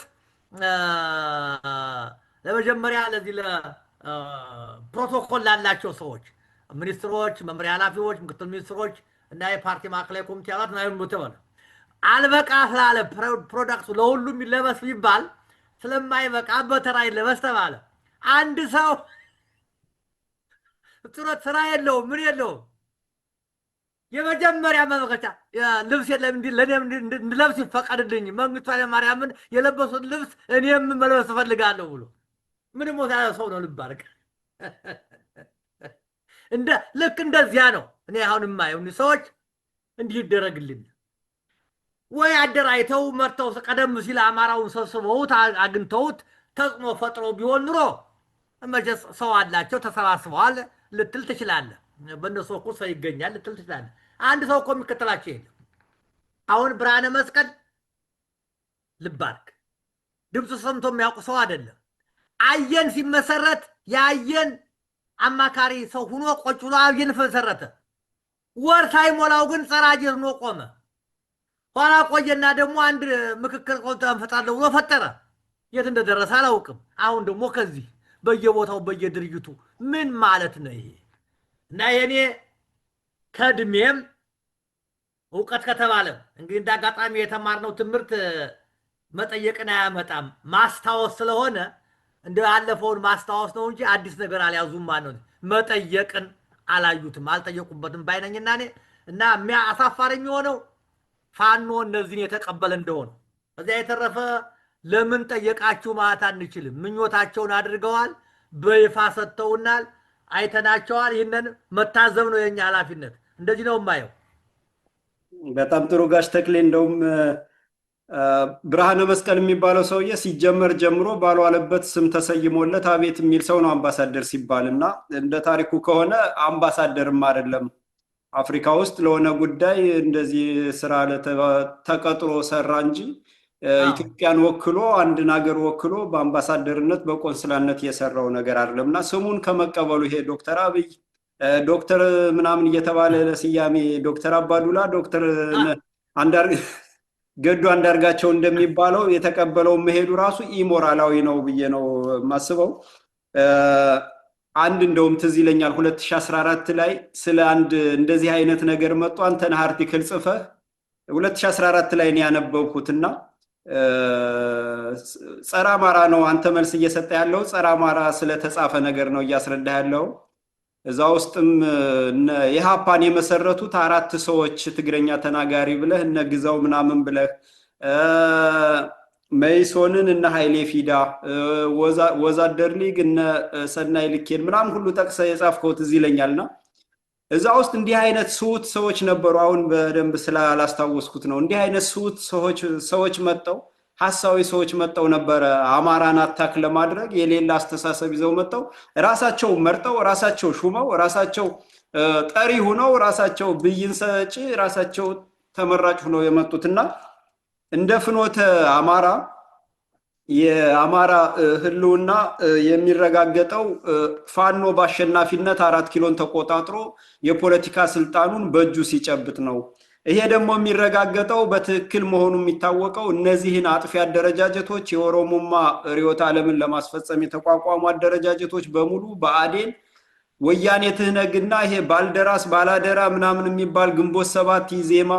ለመጀመሪያ ለዚህ ለፕሮቶኮል ላላቸው ሰዎች ሚኒስትሮች መምሪያ ኃላፊዎች ምክትል ሚኒስትሮች እና የፓርቲ ማዕከላዊ ኮሚቴ አባላት ነው ተባለ አልበቃ ስላለ ፕሮዳክቱ ለሁሉም ይለበስ ይባል ስለማይበቃ በተራ ይለበስ ተባለ አንድ ሰው ጥረት ስራ የለውም ምን የለውም የመጀመሪያ መመከቻ ልብስ የለም እንዴ ለኔም እንድለብስ ይፈቀድልኝ መንግስቱ ኃይለማርያምን የለበሱት ልብስ እኔም መልበስ ፈልጋለሁ ብሎ ምንም ሞታ ሰው ነው ልባርክ ልክ እንደዚያ ነው እኔ አሁን የማየው ሰዎች እንዲህ ይደረግልኝ ወይ አደራይተው መርተው ቀደም ሲል አማራውን ሰብስበውት አግንተውት ተጽዕኖ ፈጥረው ቢሆን ኑሮ መጀስ ሰው አላቸው ተሰባስበዋል ልትል ትችላለህ በእነሱ እኮ ሰው ይገኛል ልትል ትችላለህ አንድ ሰው እኮ የሚከተላቸው የለም አሁን ብርሃነ መስቀል ልባርክ ድምፁ ሰምቶ የሚያውቁ ሰው አይደለም አየን ሲመሰረት ያየን አማካሪ ሰው ሆኖ ቆጭ ብሎ አየን መሰረተ ወር ሳይሞላው ግን ጸራጅር ነው ቆመ ኋላ ቆየና ደግሞ አንድ ምክክር ቆንጣን ፈጣለው ብሎ ፈጠረ የት እንደደረሰ አላውቅም አሁን ደግሞ ከዚህ በየቦታው በየድርጅቱ ምን ማለት ነው ይሄ እና የኔ ከድሜም ዕውቀት ከተባለ እንግዲህ እንዳጋጣሚ የተማርነው ትምህርት መጠየቅን አያመጣም ማስታወስ ስለሆነ እንደው ያለፈውን ማስታወስ ነው እንጂ አዲስ ነገር አልያዙም ማለት ነው መጠየቅን አላዩትም አልጠየቁበትም ባይነኝና እኔ እና የሚያሳፋር የሚሆነው ፋኖ እነዚህን የተቀበለ እንደሆነ እዚያ የተረፈ ለምን ጠየቃችሁ ማለት አንችልም ምኞታቸውን አድርገዋል በይፋ ሰጥተውናል አይተናቸዋል ይሄንን መታዘብ ነው የኛ ኃላፊነት እንደዚህ ነው የማየው በጣም ጥሩ ጋሽ ተክሌ እንደውም ብርሃነ መስቀል የሚባለው ሰውዬ ሲጀመር ጀምሮ ባልዋለበት ስም ተሰይሞለት አቤት የሚል ሰው ነው አምባሳደር ሲባልና እንደ ታሪኩ ከሆነ አምባሳደርም አይደለም አፍሪካ ውስጥ ለሆነ ጉዳይ እንደዚህ ስራ ተቀጥሮ ሰራ እንጂ ኢትዮጵያን ወክሎ አንድን ሀገር ወክሎ በአምባሳደርነት በቆንስላነት የሰራው ነገር አይደለምና ስሙን ከመቀበሉ ይሄ ዶክተር አብይ ዶክተር ምናምን እየተባለ ለስያሜ ዶክተር አባዱላ ዶክተር ገዱ አንዳርጋቸው እንደሚባለው የተቀበለው መሄዱ ራሱ ኢሞራላዊ ነው ብዬ ነው ማስበው። አንድ እንደውም ትዝ ይለኛል 2014 ላይ ስለ አንድ እንደዚህ አይነት ነገር መጥቶ አንተ ነህ አርቲክል ጽፈህ 2014 ላይ ነው ያነበብኩትና ጸረ አማራ ነው አንተ መልስ እየሰጠ ያለው ጸረ አማራ ስለተጻፈ ነገር ነው እያስረዳ ያለው። እዛ ውስጥም የሃፓን የመሰረቱት 4 ሰዎች ትግረኛ ተናጋሪ ብለህ እነ ግዛው ምናምን ብለህ መይሶንን እነ ኃይሌ ፊዳ ወዛደር ሊግ እነ ሰናይ ልኬን ምናምን ሁሉ ጠቅሰህ የጻፍከው ትዝ ይለኛልና እዛ ውስጥ እንዲህ አይነት ስውት ሰዎች ነበሩ። አሁን በደንብ ስላላስታወስኩት ነው። እንዲህ አይነት ስውት ሰዎች መጣው ሐሳዊ ሰዎች መጣው ነበር አማራን አታክ ለማድረግ የሌላ አስተሳሰብ ይዘው መጣው ራሳቸው መርጠው ራሳቸው ሹመው ራሳቸው ጠሪ ሆነው ራሳቸው ብይን ሰጪ ራሳቸው ተመራጭ ሆነው የመጡትና እንደ ፍኖተ አማራ የአማራ ህልውና የሚረጋገጠው ፋኖ በአሸናፊነት 4 ኪሎን ተቆጣጥሮ የፖለቲካ ስልጣኑን በእጁ ሲጨብጥ ነው። ይሄ ደግሞ የሚረጋገጠው በትክክል መሆኑ የሚታወቀው እነዚህን አጥፊ አደረጃጀቶች የኦሮሞማ ርዕዮተ ዓለምን ለማስፈጸም የተቋቋሙ አደረጃጀቶች በሙሉ በአዴን ወያኔ ትህነግና ይሄ ባልደራስ ባላደራ ምናምን የሚባል ግንቦት 7 ኢዜማ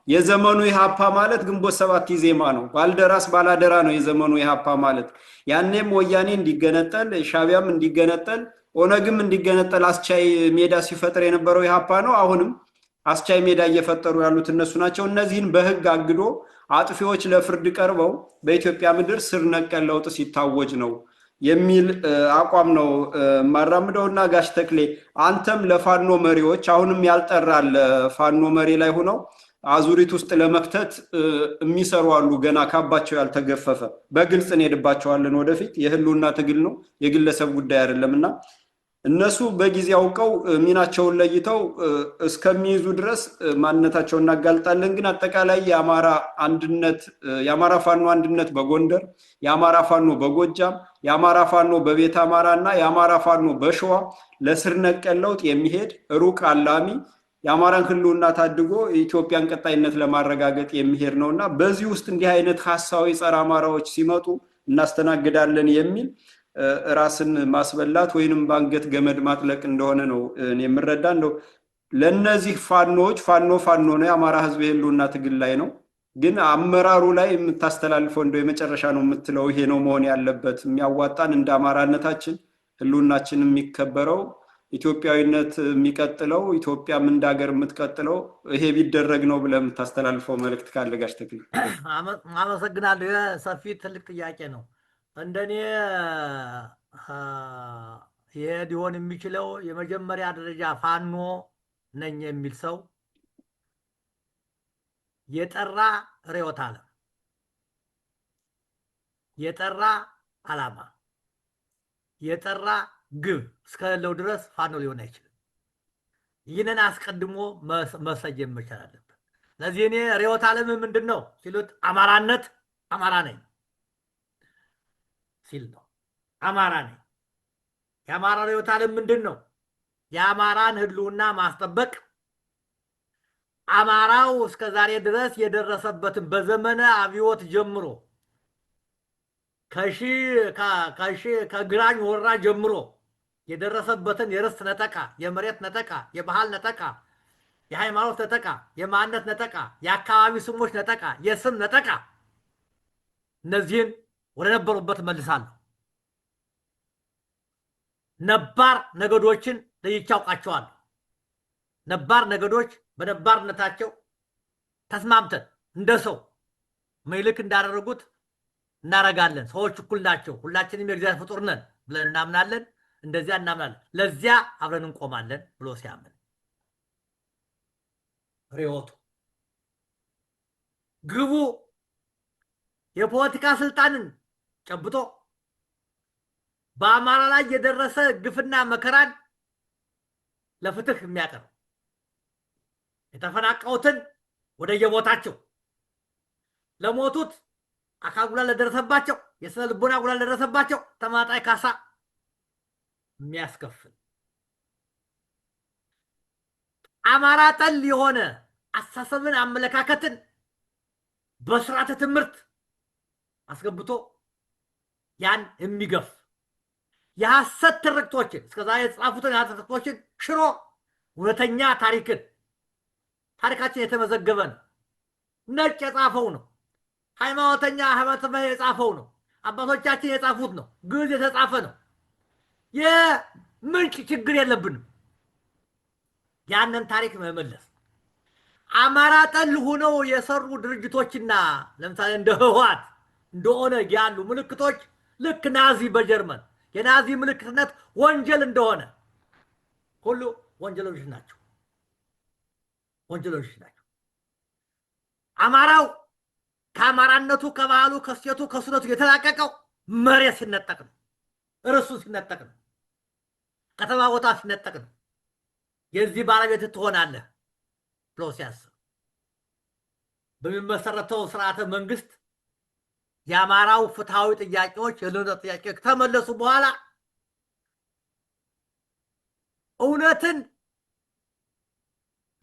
የዘመኑ ኢሃፓ ማለት ግንቦት 7 ኢዜማ ነው። ባልደራስ ባላደራ ነው የዘመኑ ኢሃፓ ማለት። ያኔም ወያኔ እንዲገነጠል ሻቢያም እንዲገነጠል ኦነግም እንዲገነጠል አስቻይ ሜዳ ሲፈጥር የነበረው ኢሃፓ ነው። አሁንም አስቻይ ሜዳ እየፈጠሩ ያሉት እነሱ ናቸው። እነዚህን በህግ አግዶ አጥፊዎች ለፍርድ ቀርበው በኢትዮጵያ ምድር ስር ነቀል ለውጥ ሲታወጅ ነው የሚል አቋም ነው ማራምደውና ጋሽ ተክሌ አንተም ለፋኖ መሪዎች አሁንም ያልጠራል ፋኖ መሪ ላይ ሆነው አዙሪት ውስጥ ለመክተት የሚሰሩ አሉ ገና ካባቸው ያልተገፈፈ በግልጽ እንሄድባቸዋለን ወደፊት የህልውና ትግል ነው የግለሰብ ጉዳይ አይደለምና እነሱ በጊዜ አውቀው ሚናቸውን ለይተው እስከሚይዙ ድረስ ማንነታቸውን እናጋልጣለን። ግን አጠቃላይ የአማራ ፋኖ አንድነት በጎንደር የአማራ ፋኖ በጎጃም የአማራ ፋኖ በቤተ አማራና የአማራ ፋኖ በሸዋ ለስር ነቀል ለውጥ የሚሄድ ሩቅ አላሚ የአማራን ህልውና ታድጎ የኢትዮጵያን ቀጣይነት ለማረጋገጥ የሚሄድ ነውና በዚህ ውስጥ እንዲህ አይነት ሐሳዊ ጸረ አማራዎች ሲመጡ እናስተናግዳለን የሚል ራስን ማስበላት ወይንም ባንገት ገመድ ማጥለቅ እንደሆነ ነው እኔ የምረዳ። እንደው ለነዚህ ፋኖች ፋኖ ነው የአማራ ህዝብ የህልውና ትግል ላይ ነው። ግን አመራሩ ላይ የምታስተላልፈው እንደው የመጨረሻ ነው የምትለው ይሄ ነው መሆን ያለበት የሚያዋጣን እንደ አማራነታችን ህልውናችን የሚከበረው ኢትዮጵያዊነት የሚቀጥለው ኢትዮጵያም እንደ ሀገር የምትቀጥለው ይሄ ቢደረግ ነው ብለህ የምታስተላልፈው መልእክት ካለ ጋሽ ተክሌ? አመሰግናለሁ። ሰፊ ትልቅ ጥያቄ ነው። እንደኔ ይሄ ሊሆን የሚችለው የመጀመሪያ ደረጃ ፋኖ ነኝ የሚል ሰው የጠራ ርዕዮተ ዓለም የጠራ ዓላማ የጠራ ግብ እስከሌለው ድረስ ፋኖ ሊሆን አይችልም። ይህንን አስቀድሞ መሰየም መቻል አለበት። ስለዚህ እኔ ርዕዮተ ዓለም ምንድን ነው ሲሉት አማራነት አማራ ነኝ ሲል ነው። አማራ ነኝ። የአማራ ርዕዮተ ዓለም ምንድን ነው? የአማራን ህልውና ማስጠበቅ አማራው እስከ ዛሬ ድረስ የደረሰበትን በዘመነ አብዮት ጀምሮ ከግራኝ ወራ ጀምሮ የደረሰበትን የርስት ነጠቃ፣ የመሬት ነጠቃ፣ የባህል ነጠቃ፣ የሃይማኖት ነጠቃ፣ የማንነት ነጠቃ፣ የአካባቢ ስሞች ነጠቃ፣ የስም ነጠቃ እነዚህን ወደ ነበሩበት መልሳለሁ። ነባር ነገዶችን ለይቼ አውቃቸዋለሁ። ነባር ነገዶች በነባርነታቸው ተስማምተን እንደ ሰው ምኒልክ እንዳደረጉት እናረጋለን። ሰዎች እኩል ናቸው፣ ሁላችንም የእግዚአብሔር ፍጡር ነን ብለን እናምናለን። እንደዚያ እናምናለን። ለዚያ አብረን እንቆማለን ብሎ ሲያምን ርዕዮቱ ግቡ የፖለቲካ ስልጣንን ጨብጦ በአማራ ላይ የደረሰ ግፍና መከራን ለፍትህ የሚያቀርብ የተፈናቀሉትን ወደ የቦታቸው ለሞቱት አካል ጉዳት ለደረሰባቸው የስነ ልቦና ጉዳት ለደረሰባቸው ተማጣይ ካሳ የሚያስከፍል አማራ ጠል የሆነ አስተሳሰብን አመለካከትን በስርዓተ ትምህርት አስገብቶ ያን የሚገፍ የሐሰት ትርክቶችን እስከዛ የጻፉትን የሐሰት ትርክቶችን ሽሮ እውነተኛ ታሪካችን የተመዘገበ ነው። ነጭ የጻፈው ነው። ሃይማኖተኛ የጻፈው ነው። አባቶቻችን የጻፉት ነው። ግዕዝ የተጻፈ ነው። የምንጭ ችግር የለብንም። ያንን ታሪክ መመለስ አማራ ጠል ሆነው የሰሩ ድርጅቶችና ለምሳሌ እንደ ህወሓት እንደ ኦነግ ያሉ ምልክቶች ልክ ናዚ በጀርመን የናዚ ምልክትነት ወንጀል እንደሆነ ሁሉ ወንጀሎች ናቸው። አማራው ከአማራነቱ ከባህሉ ከሴቱ ከሱነቱ የተላቀቀው መሬት ሲነጠቅ ነው። እርሱ ሲነጠቅ ነው። ከተማ ቦታ ሲነጠቅ ነው። የዚህ ባለቤት ትሆናለህ ብሎ ሲያስብ በሚመሰረተው ስርዓተ መንግስት የአማራው ፍትሃዊ ጥያቄዎች የልዩነት ጥያቄዎች ከተመለሱ በኋላ እውነትን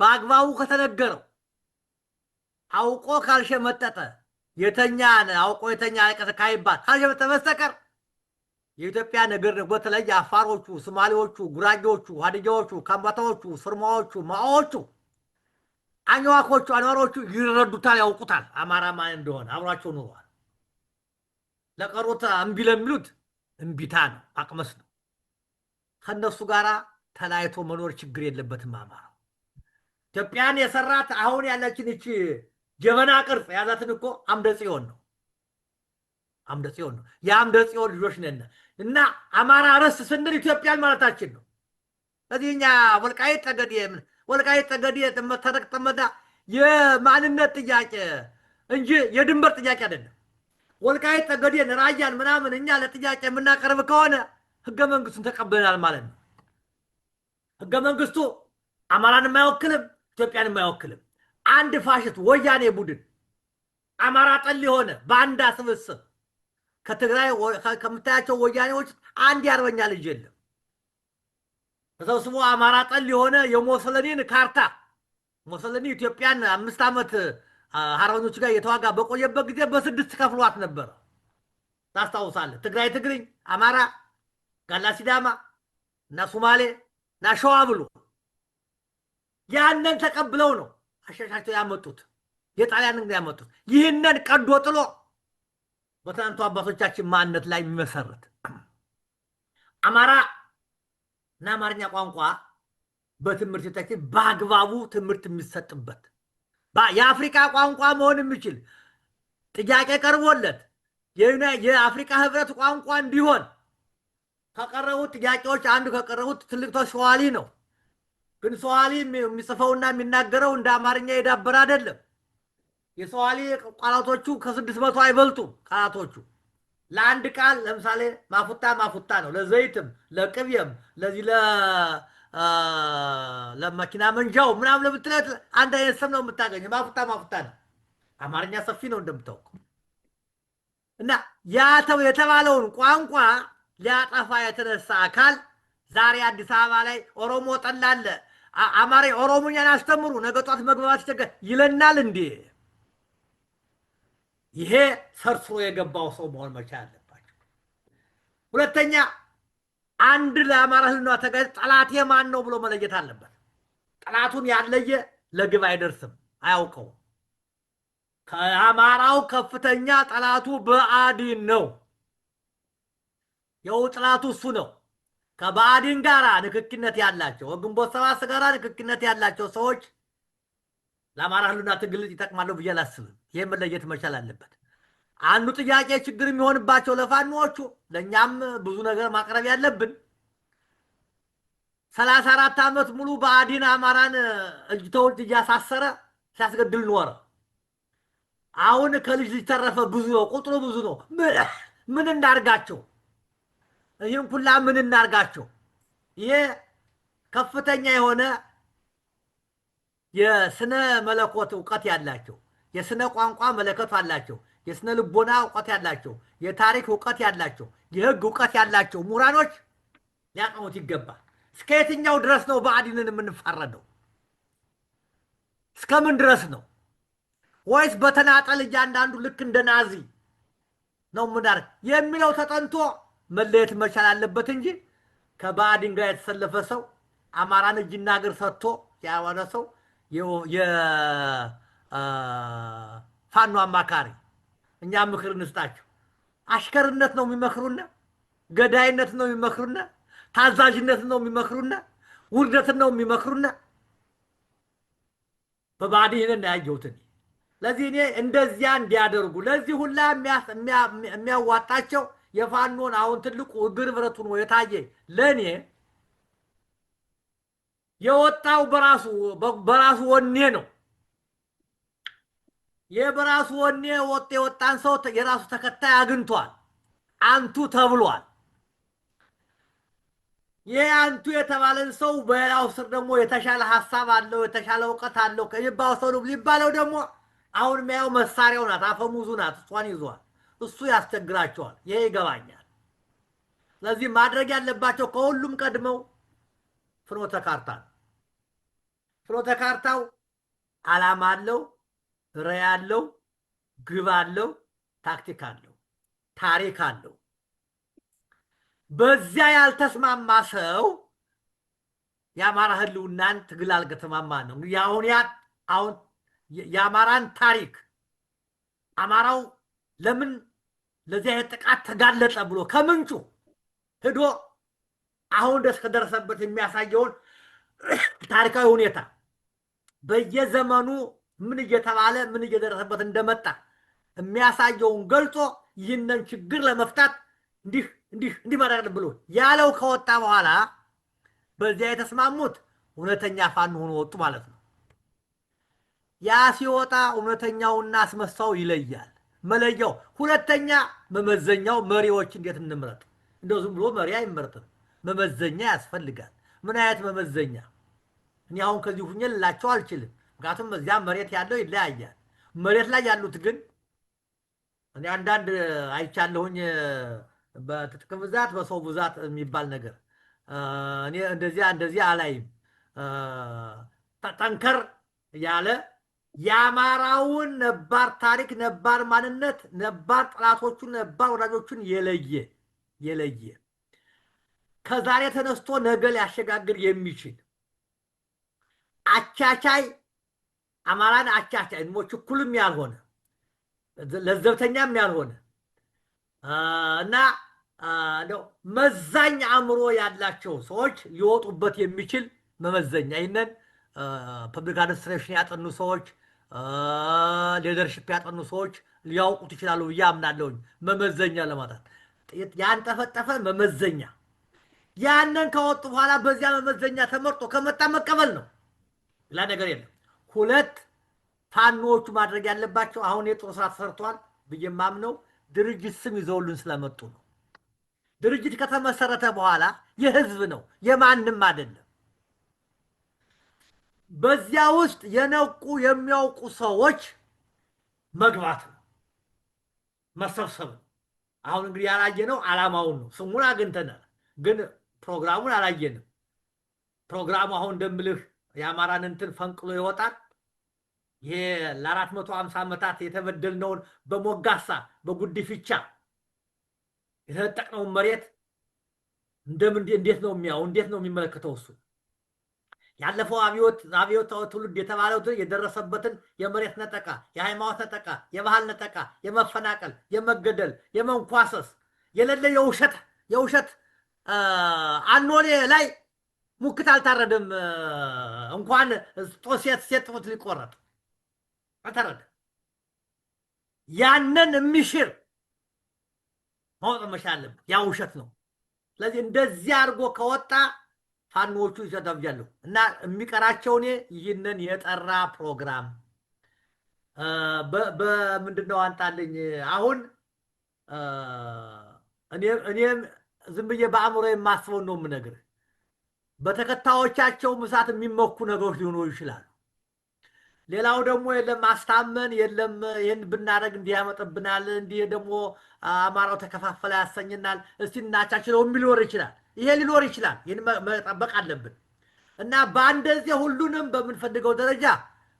በአግባቡ ከተነገረው አውቆ ካልሸመጠጠ አውቆ የተኛ አይቀስካይባት ካልሸመጠ በስተቀር የኢትዮጵያ ነገር በተለይ አፋሮቹ፣ ሶማሌዎቹ፣ ጉራጌዎቹ፣ ሀዲያዎቹ፣ ከምባታዎቹ፣ ስርማዎቹ፣ ማኦቹ፣ አኝዋኮቹ፣ አንዋሮቹ ይረዱታል፣ ያውቁታል አማራ ማን እንደሆነ አብሯቸው ኑሯል። ለቀሩት እምቢ ለሚሉት እምቢታ ነው፣ አቅመስ ነው። ከነሱ ጋራ ተለያይቶ መኖር ችግር የለበትም አማራው። ኢትዮጵያን የሰራት አሁን ያለችን እቺ ጀበና ቅርጽ ያዛትን እኮ አምደ ጽዮን ነው። የአምደ ጽዮን ልጆች ነን እና አማራ ርስ ስንል ኢትዮጵያን ማለታችን ነው። ስለዚህ ወልቃይት ጠገዴ ተመዳ የማንነት ጥያቄ እንጂ የድንበር ጥያቄ አይደለም። ወልቃይት ጠገዴን፣ ራያን ምናምን እኛ ለጥያቄ የምናቀርብ ከሆነ ህገ መንግስቱን ተቀብለናል ማለት ነው። ህገ መንግስቱ አማራንም አይወክልም፣ ኢትዮጵያንም አይወክልም። አንድ ፋሽስት ወያኔ ቡድን አማራ ጠል የሆነ ባንዳ ስብስብ ከትግራይ ከምታያቸው ወያኔዎች አንድ የአርበኛ ልጅ የለም። ተሰብስቦ አማራ ጠል የሆነ የሞሰለኒን ካርታ ሞሰለኒ ኢትዮጵያን 5 ዓመት አርበኞች ጋር የተዋጋ በቆየበት ጊዜ በ6 ከፍሏት ነበር። ታስታውሳለህ? ትግራይ ትግርኝ፣ አማራ፣ ጋላ ሲዳማ እና ሶማሌ እና ሸዋ ብሎ ያንን ተቀብለው ነው አሻሻቸው ያመጡት። የጣሊያንን ያመጡት ይህንን ቀዶ ጥሎ በትናንቱ አባቶቻችን ማንነት ላይ የሚመሰረት አማራ እና አማርኛ ቋንቋ በትምህርት ቤታችን በአግባቡ ትምህርት የሚሰጥበት የአፍሪካ ቋንቋ መሆን የሚችል ጥያቄ ቀርቦለት የአፍሪካ ህብረት ቋንቋ እንዲሆን ከቀረቡት ጥያቄዎች አንዱ ከቀረቡት ትልቅ ሰዋሊ ነው። ግን ሰዋሊ የሚጽፈውና የሚናገረው እንደ አማርኛ የዳበረ አይደለም። የሰዋሊ ቃላቶቹ ከ600 አይበልጡም። ቃላቶቹ ለአንድ ቃል ለምሳሌ ማፉታ ነው። ለዘይትም ለቅቤም ለዚህ ለመኪና መንጃው ምናምን ለምትለት አንድ አይነት ስም ነው የምታገኘው። ማፉታ ነው። አማርኛ ሰፊ ነው እንደምታውቁ። እና ያተው የተባለውን ቋንቋ ሊያጠፋ የተነሳ አካል ዛሬ አዲስ አበባ ላይ ኦሮሞ ጠላለ አማሪ ኦሮሞኛን አስተምሩ ነገ ጧት መግባባት ይለናል እንዴ? ይሄ ሰርስሮ የገባው ሰው መሆን መቻል አለባቸው። ሁለተኛ አንድ ለአማራ ህልና ተገዝ ጠላቴ ማን ነው ብሎ መለየት አለበት። ጠላቱን ያለየ ለግብ አይደርስም፣ አያውቀውም። ከአማራው ከፍተኛ ጠላቱ ብአዴን ነው። የው ጠላቱ እሱ ነው። ከብአዴን ጋራ ንክኪነት ያላቸው ግንቦት ሰባት ጋራ ንክኪነት ያላቸው ሰዎች ለአማራ ህልና ትግል ይጠቅማሉ ብዬ አላስብም። ይሄ መለየት መቻል አለበት። አንዱ ጥያቄ ችግር የሚሆንባቸው ለፋኖቹ ለኛም ብዙ ነገር ማቅረብ ያለብን 34 ዓመት ሙሉ ብአዴን አማራን እጅ ተወልድ እያሳሰረ ሲያስገድል ኖረ። አሁን ከልጅ ሊተረፈ ብዙ ነው፣ ቁጥሩ ብዙ ነው። ምን እናርጋቸው? ይህን ሁላ ምን እናርጋቸው? ይሄ ከፍተኛ የሆነ የስነ መለኮት እውቀት ያላቸው የስነ ቋንቋ መለከት አላቸው፣ የስነ ልቦና እውቀት ያላቸው፣ የታሪክ እውቀት ያላቸው፣ የህግ እውቀት ያላቸው ምሁራኖች ሊያቀሙት ይገባል። እስከ የትኛው ድረስ ነው ብአዴንን የምንፋረደው? እስከምን ድረስ ነው? ወይስ በተናጠል እያንዳንዱ ልክ እንደ ናዚ ነው ምናር የሚለው ተጠንቶ መለየት መቻል አለበት እንጂ ከባዕድን ጋር የተሰለፈ ሰው አማራን እጅና እግር ሰጥቶ ያወረ ሰው የፋኖ አማካሪ እኛ ምክር እንስጣቸው። አሽከርነት ነው የሚመክሩና፣ ገዳይነት ነው የሚመክሩና፣ ታዛዥነት ነው የሚመክሩና፣ ውርደትን ነው የሚመክሩና በባዕድ ይሄን ያየሁት። ለዚህ እኔ እንደዚያ እንዲያደርጉ ለዚህ ሁላ የሚያዋጣቸው የፋኖን አሁን ትልቁ እግር ብረቱን የታየ ለኔ የወጣው በራሱ ወኔ ነው። የበራሱ ወኔ የወጣን ሰው የራሱ ተከታይ አግኝቷል። አንቱ ተብሏል። ይሄ አንቱ የተባለን ሰው በሌላው ስር ደግሞ የተሻለ ሐሳብ አለው፣ የተሻለ እውቀት አለው ከይባው ሰው ሊባለው ደግሞ አሁን የሚያው መሳሪያው ናት፣ አፈሙዙ ናት፣ እሷን ይዟል። እሱ ያስቸግራቸዋል። ይሄ ይገባኛል። ስለዚህ ማድረግ ያለባቸው ከሁሉም ቀድመው ፍኖተ ካርታ ፍኖተ ካርታው ዓላማ አለው፣ ራዕይ አለው፣ ግብ አለው፣ ታክቲክ አለው፣ ታሪክ አለው። በዚያ ያልተስማማ ሰው የአማራ ህልውናን ትግል አልገተማማ ነው። አሁን የአማራን ታሪክ አማራው ለምን ለዚያ ጥቃት ተጋለጠ ብሎ ከምንጩ ሄዶ አሁን ደስ ከደረሰበት የሚያሳየውን ታሪካዊ ሁኔታ በየዘመኑ ምን እየተባለ ምን እየደረሰበት እንደመጣ የሚያሳየውን ገልጾ ይህንን ችግር ለመፍታት እንዲህ ማድረግ ብሎ ያለው ከወጣ በኋላ በዚያ የተስማሙት እውነተኛ ፋኖ ሆኖ ወጡ ማለት ነው። ያ ሲወጣ እውነተኛውና አስመሳው ይለያል። መለያው ሁለተኛ መመዘኛው መሪዎች እንዴት እንምረጥ? እንደው ዝም ብሎ መሪ አይመረጥም። መመዘኛ ያስፈልጋል። ምን አይነት መመዘኛ? እኔ አሁን ከዚህ ሁኜ ልላቸው አልችልም። ምክንያቱም እዚያ መሬት ያለው ይለያያል። መሬት ላይ ያሉት ግን እኔ አንዳንድ አይቻለሁኝ በትጥቅ ብዛት በሰው ብዛት የሚባል ነገር እኔ እንደዚያ አላይም። ጠንከር ያለ የአማራውን ነባር ታሪክ፣ ነባር ማንነት፣ ነባር ጠላቶቹን፣ ነባር ወዳጆቹን የለየ ከዛሬ ተነስቶ ነገ ሊያሸጋግር የሚችል አቻቻይ አማራን አቻቻይ ችኩልም ያልሆነ ለዘብተኛም ያልሆነ እና መዛኝ አእምሮ ያላቸው ሰዎች ሊወጡበት የሚችል መመዘኛ ይህንን ፐብሊክ አድሚኒስትሬሽን ያጠኑ ሰዎች፣ ሊደርሽፕ ያጠኑ ሰዎች ሊያውቁት ይችላሉ ብዬ አምናለሁኝ። መመዘኛ ለማለት ያንጠፈጠፈ መመዘኛ ያንን ከወጡ በኋላ በዚያ መመዘኛ ተመርጦ ከመጣ መቀበል ነው። ሌላ ነገር የለም። ሁለት ፋኖቹ ማድረግ ያለባቸው አሁን የጥሩ ስራ ተሰርቷል ብዬ ማምነው ድርጅት ስም ይዘውልን ስለመጡ ነው። ድርጅት ከተመሰረተ በኋላ የህዝብ ነው፣ የማንም አይደለም። በዚያ ውስጥ የነቁ የሚያውቁ ሰዎች መግባት ነው፣ መሰብሰብ ነው። አሁን እንግዲህ ያላየነው ዓላማውን ነው። ስሙን አግኝተናል፣ ግን ፕሮግራሙን አላየንም። ፕሮግራሙ አሁን እንደምልህ የአማራን እንትን ፈንቅሎ ይወጣል። ይሄ ለ450 ዓመታት የተበደልነውን በሞጋሳ በጉዲፍቻ የተጠቅነውን መሬት እንዴት ነው የሚመለከተው? እሱ ያለፈው አብዮት ትውልድ የተባለው የደረሰበትን የመሬት ነጠቃ፣ የሃይማኖት ነጠቃ፣ የባህል ነጠቃ፣ የመፈናቀል፣ የመገደል፣ የመንኳሰስ የሌለ የውሸት አኖሌ ላይ ሙክት አልታረደም። እንኳን ሴት ጡት ሊቆረጥ አልታረደ። ያንን የሚሽር ማወቅ መቻል አለበት። ያ ውሸት ነው። ስለዚህ እንደዚህ አድርጎ ከወጣ ፋኖቹ ይዘዳጃሉ እና የሚቀራቸው እኔ ይህንን የጠራ ፕሮግራም በምንድነው አንጣልኝ። አሁን እኔም ዝም ብዬ በአእምሮ የማስበው ነው የምነግርህ። በተከታዮቻቸው ምሳት የሚመኩ ነገሮች ሊሆኑ ይችላሉ። ሌላው ደግሞ የለም ማስታመን የለም ይህን ብናደርግ እንዲህ ያመጣብናል፣ እንዲህ ደግሞ አማራው ተከፋፈለ ያሰኝናል፣ እስቲ እናቻችለው ሊኖር ይችላል። ይሄ ሊኖር ይችላል። ይህን መጠበቅ አለብን እና በአንደዚህ ሁሉንም በምንፈልገው ደረጃ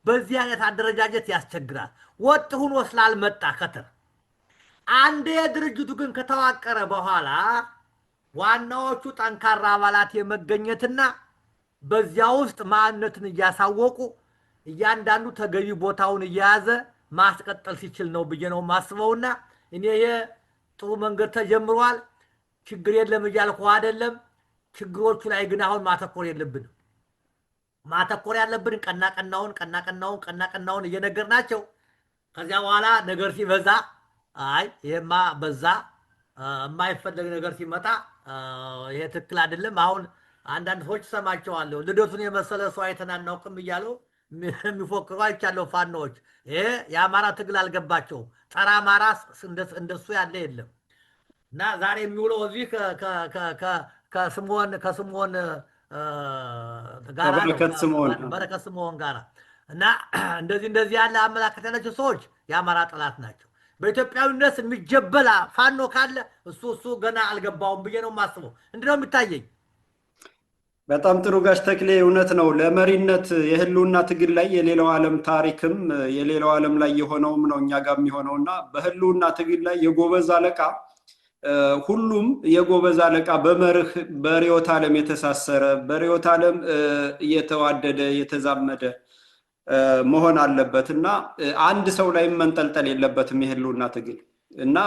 በዚህ አይነት አደረጃጀት ያስቸግራል። ወጥ ሆኖ ስላልመጣ ከተር አንዴ ድርጅቱ ግን ከተዋቀረ በኋላ ዋናዎቹ ጠንካራ አባላት የመገኘትና በዚያ ውስጥ ማንነትን እያሳወቁ እያንዳንዱ ተገቢ ቦታውን እየያዘ ማስቀጠል ሲችል ነው ብዬ ነው ማስበውና እኔ ይሄ ጥሩ መንገድ ተጀምሯል። ችግር የለም እያልኩ አይደለም። ችግሮቹ ላይ ግን አሁን ማተኮር የለብንም። ማተኮር ያለብን ቀናቀናውን እየነገርናቸው ከዚያ በኋላ ነገር ሲበዛ አይ ይሄማ በዛ የማይፈለግ ነገር ሲመጣ ይሄ ትክክል አይደለም። አሁን አንዳንድ ሰዎች ሰማቸዋለሁ ልደቱን የመሰለ ሰው አይተን አናውቅም እያሉ የሚፎክሩ አይቻለሁ ፋኖዎች። ይሄ የአማራ ትግል አልገባቸውም። ጸረ አማራ እንደሱ ያለ የለም። እና ዛሬ የሚውለው እዚህ ከስምዖን ጋራ በረከት ስምዖን ጋራ እና እንደዚህ ያለ አመላከት ያላቸው ሰዎች የአማራ ጠላት ናቸው። በኢትዮጵያዊነት የሚጀበላ ፋኖ ካለ እሱ ገና አልገባውም ብዬ ነው የማስበው። እንድነው የሚታየኝ። በጣም ጥሩ ጋሽ ተክሌ፣ እውነት ነው። ለመሪነት የህልውና ትግል ላይ የሌላው ዓለም ታሪክም የሌላው ዓለም ላይ የሆነውም ነው እኛ ጋር የሚሆነውና በህልውና ትግል ላይ የጎበዝ አለቃ ሁሉም የጎበዝ አለቃ በመርህ በርዕዮተ ዓለም የተሳሰረ በርዕዮተ ዓለም እየተዋደደ የተዛመደ መሆን አለበት እና አንድ ሰው ላይ መንጠልጠል የለበትም የህልውና ትግል እና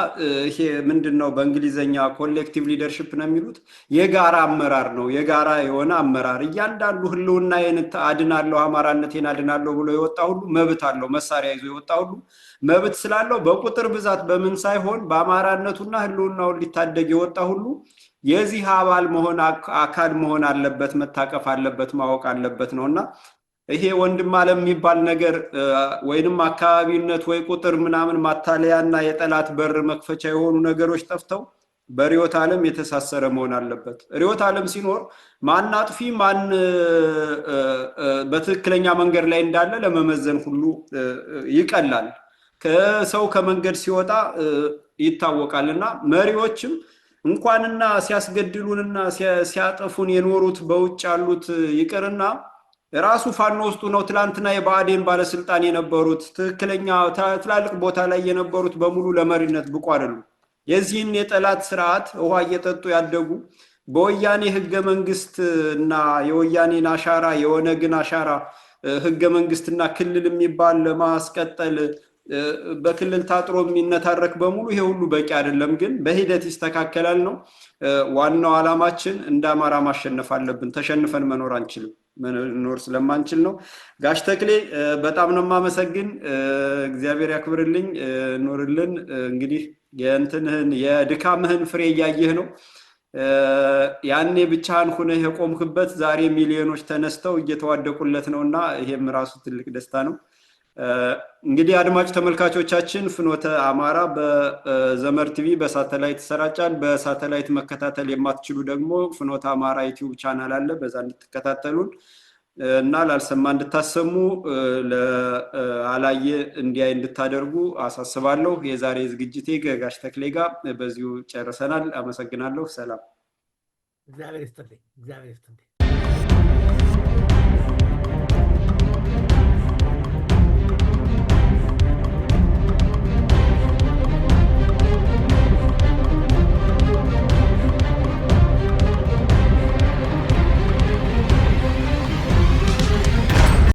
ይሄ ምንድነው በእንግሊዘኛ ኮሌክቲቭ ሊደርሺፕ ነው የሚሉት። የጋራ አመራር ነው። የጋራ የሆነ አመራር እያንዳንዱ ህልውናዬን አድናለሁ አማራነቴን አድናለሁ ብሎ የወጣ ሁሉ መብት አለው። መሳሪያ ይዞ የወጣ ሁሉ መብት ስላለው በቁጥር ብዛት በምን ሳይሆን በአማራነቱና ህልውናውን ሊታደግ የወጣ ሁሉ የዚህ አባል መሆን አካል መሆን አለበት፣ መታቀፍ አለበት፣ ማወቅ አለበት ነውና ይሄ ወንድም ዓለም የሚባል ነገር ወይንም አካባቢነት ወይ ቁጥር ምናምን ማታለያና የጠላት በር መክፈቻ የሆኑ ነገሮች ጠፍተው በርዕዮተ ዓለም የተሳሰረ መሆን አለበት። ርዕዮተ ዓለም ሲኖር ማን አጥፊ ማን በትክክለኛ መንገድ ላይ እንዳለ ለመመዘን ሁሉ ይቀላል። ከሰው ከመንገድ ሲወጣ ይታወቃልና መሪዎችም እንኳንና ሲያስገድሉንና ሲያጠፉን የኖሩት በውጭ ያሉት ይቅርና ራሱ ፋኖ ውስጡ ነው ትላንትና የብአዴን ባለስልጣን የነበሩት ትክክለኛ ትላልቅ ቦታ ላይ የነበሩት በሙሉ ለመሪነት ብቁ አይደሉም። የዚህን የጠላት ስርዓት ውሃ እየጠጡ ያደጉ በወያኔ ህገ መንግስት እና የወያኔን አሻራ የኦነግን አሻራ ህገ መንግስትና ክልል የሚባል ለማስቀጠል በክልል ታጥሮ የሚነታረክ በሙሉ ይሄ ሁሉ በቂ አይደለም፣ ግን በሂደት ይስተካከላል ነው ዋናው ዓላማችን። እንደ አማራ ማሸነፍ አለብን። ተሸንፈን መኖር አንችልም። መኖር ስለማንችል ነው። ጋሽ ተክሌ በጣም ነው የማመሰግን። እግዚአብሔር ያክብርልኝ፣ ኖርልን። እንግዲህ የእንትንህን የድካምህን ፍሬ እያየህ ነው። ያኔ ብቻህን ሆነህ የቆምክበት ዛሬ ሚሊዮኖች ተነስተው እየተዋደቁለት ነውና ይሄም ራሱ ትልቅ ደስታ ነው። እንግዲህ አድማጭ ተመልካቾቻችን ፍኖተ አማራ በዘመር ቲቪ በሳተላይት ይሰራጫል። በሳተላይት መከታተል የማትችሉ ደግሞ ፍኖተ አማራ ዩቲዩብ ቻናል አለ፣ በዛ እንድትከታተሉን እና ላልሰማ እንድታሰሙ ለአላየ እንዲያይ እንድታደርጉ አሳስባለሁ። የዛሬ ዝግጅቴ ጋሽ ተክሌ ጋር በዚሁ ጨርሰናል። አመሰግናለሁ። ሰላም። እግዚአብሔር ይስጥልኝ።